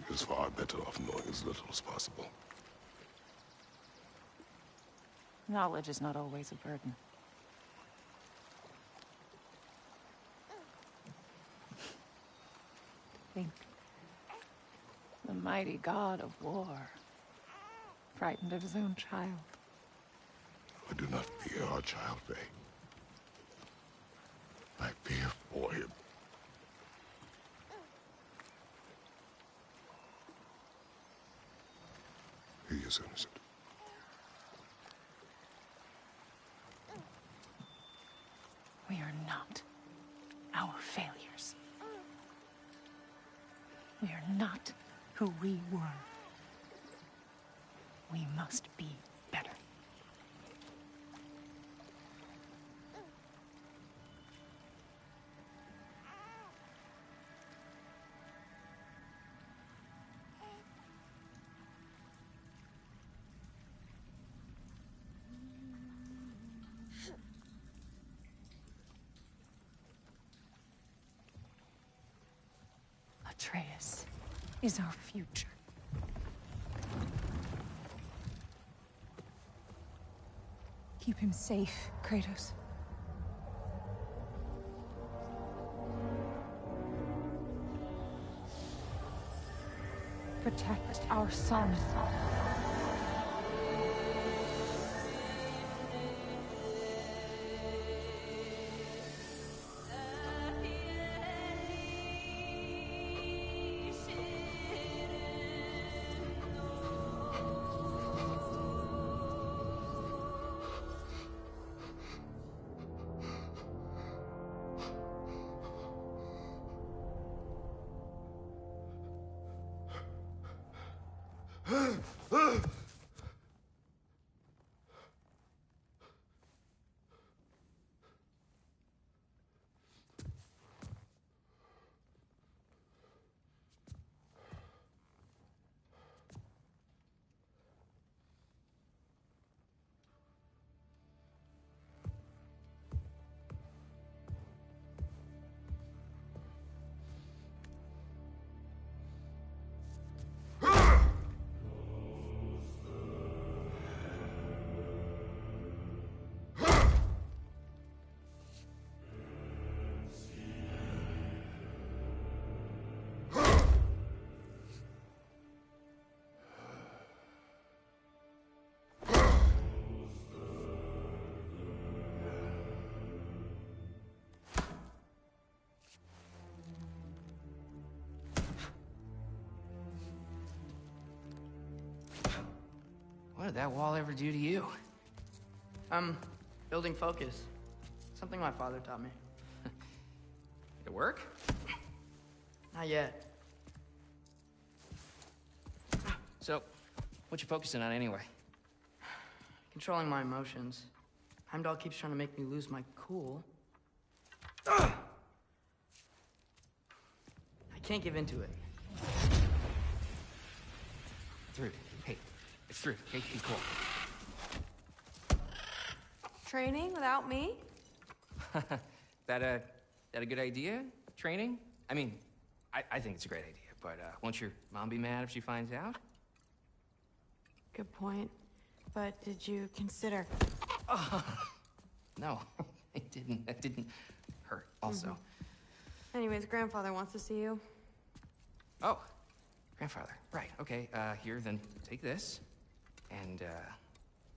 He is far better off knowing as little as possible. Knowledge is not always a burden. Think. The mighty god of war, frightened of his own child. I do not fear our child, Faye. I fear for him. He is innocent. We are not our failures. We are not who we were. We must be better. Atreus is our future. Keep him safe, Kratos. Protect our son. What did that wall ever do to you? Building focus. Something my father taught me. Did it work? Not yet. So, what you focusing on anyway? Controlling my emotions. Heimdall keeps trying to make me lose my cool. I can't give into it. Through. Hey, it's through. Okay, be cool. Training without me? That a good idea? Training? I mean, I think it's a great idea, but won't your mom be mad if she finds out? Good point. But did you consider... No, it didn't. That didn't hurt. Also, Anyways, grandfather wants to see you. Oh, grandfather. Right, okay. Here, then take this. And,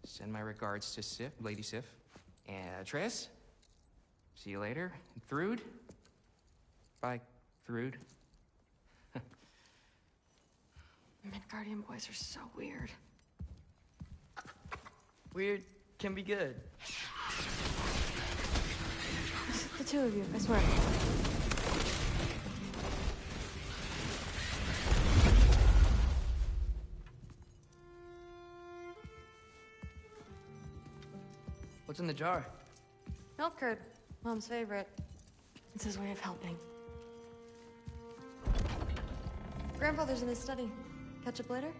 send my regards to Sif, Lady Sif. And, Triss? See you later. Thrud? Bye, Thrud. Midgardian boys are so weird. Weird can be good. Just the two of you, I swear. What's in the jar? Milk curd, Mom's favorite. It's his way of helping. Grandfather's in his study. Catch up later?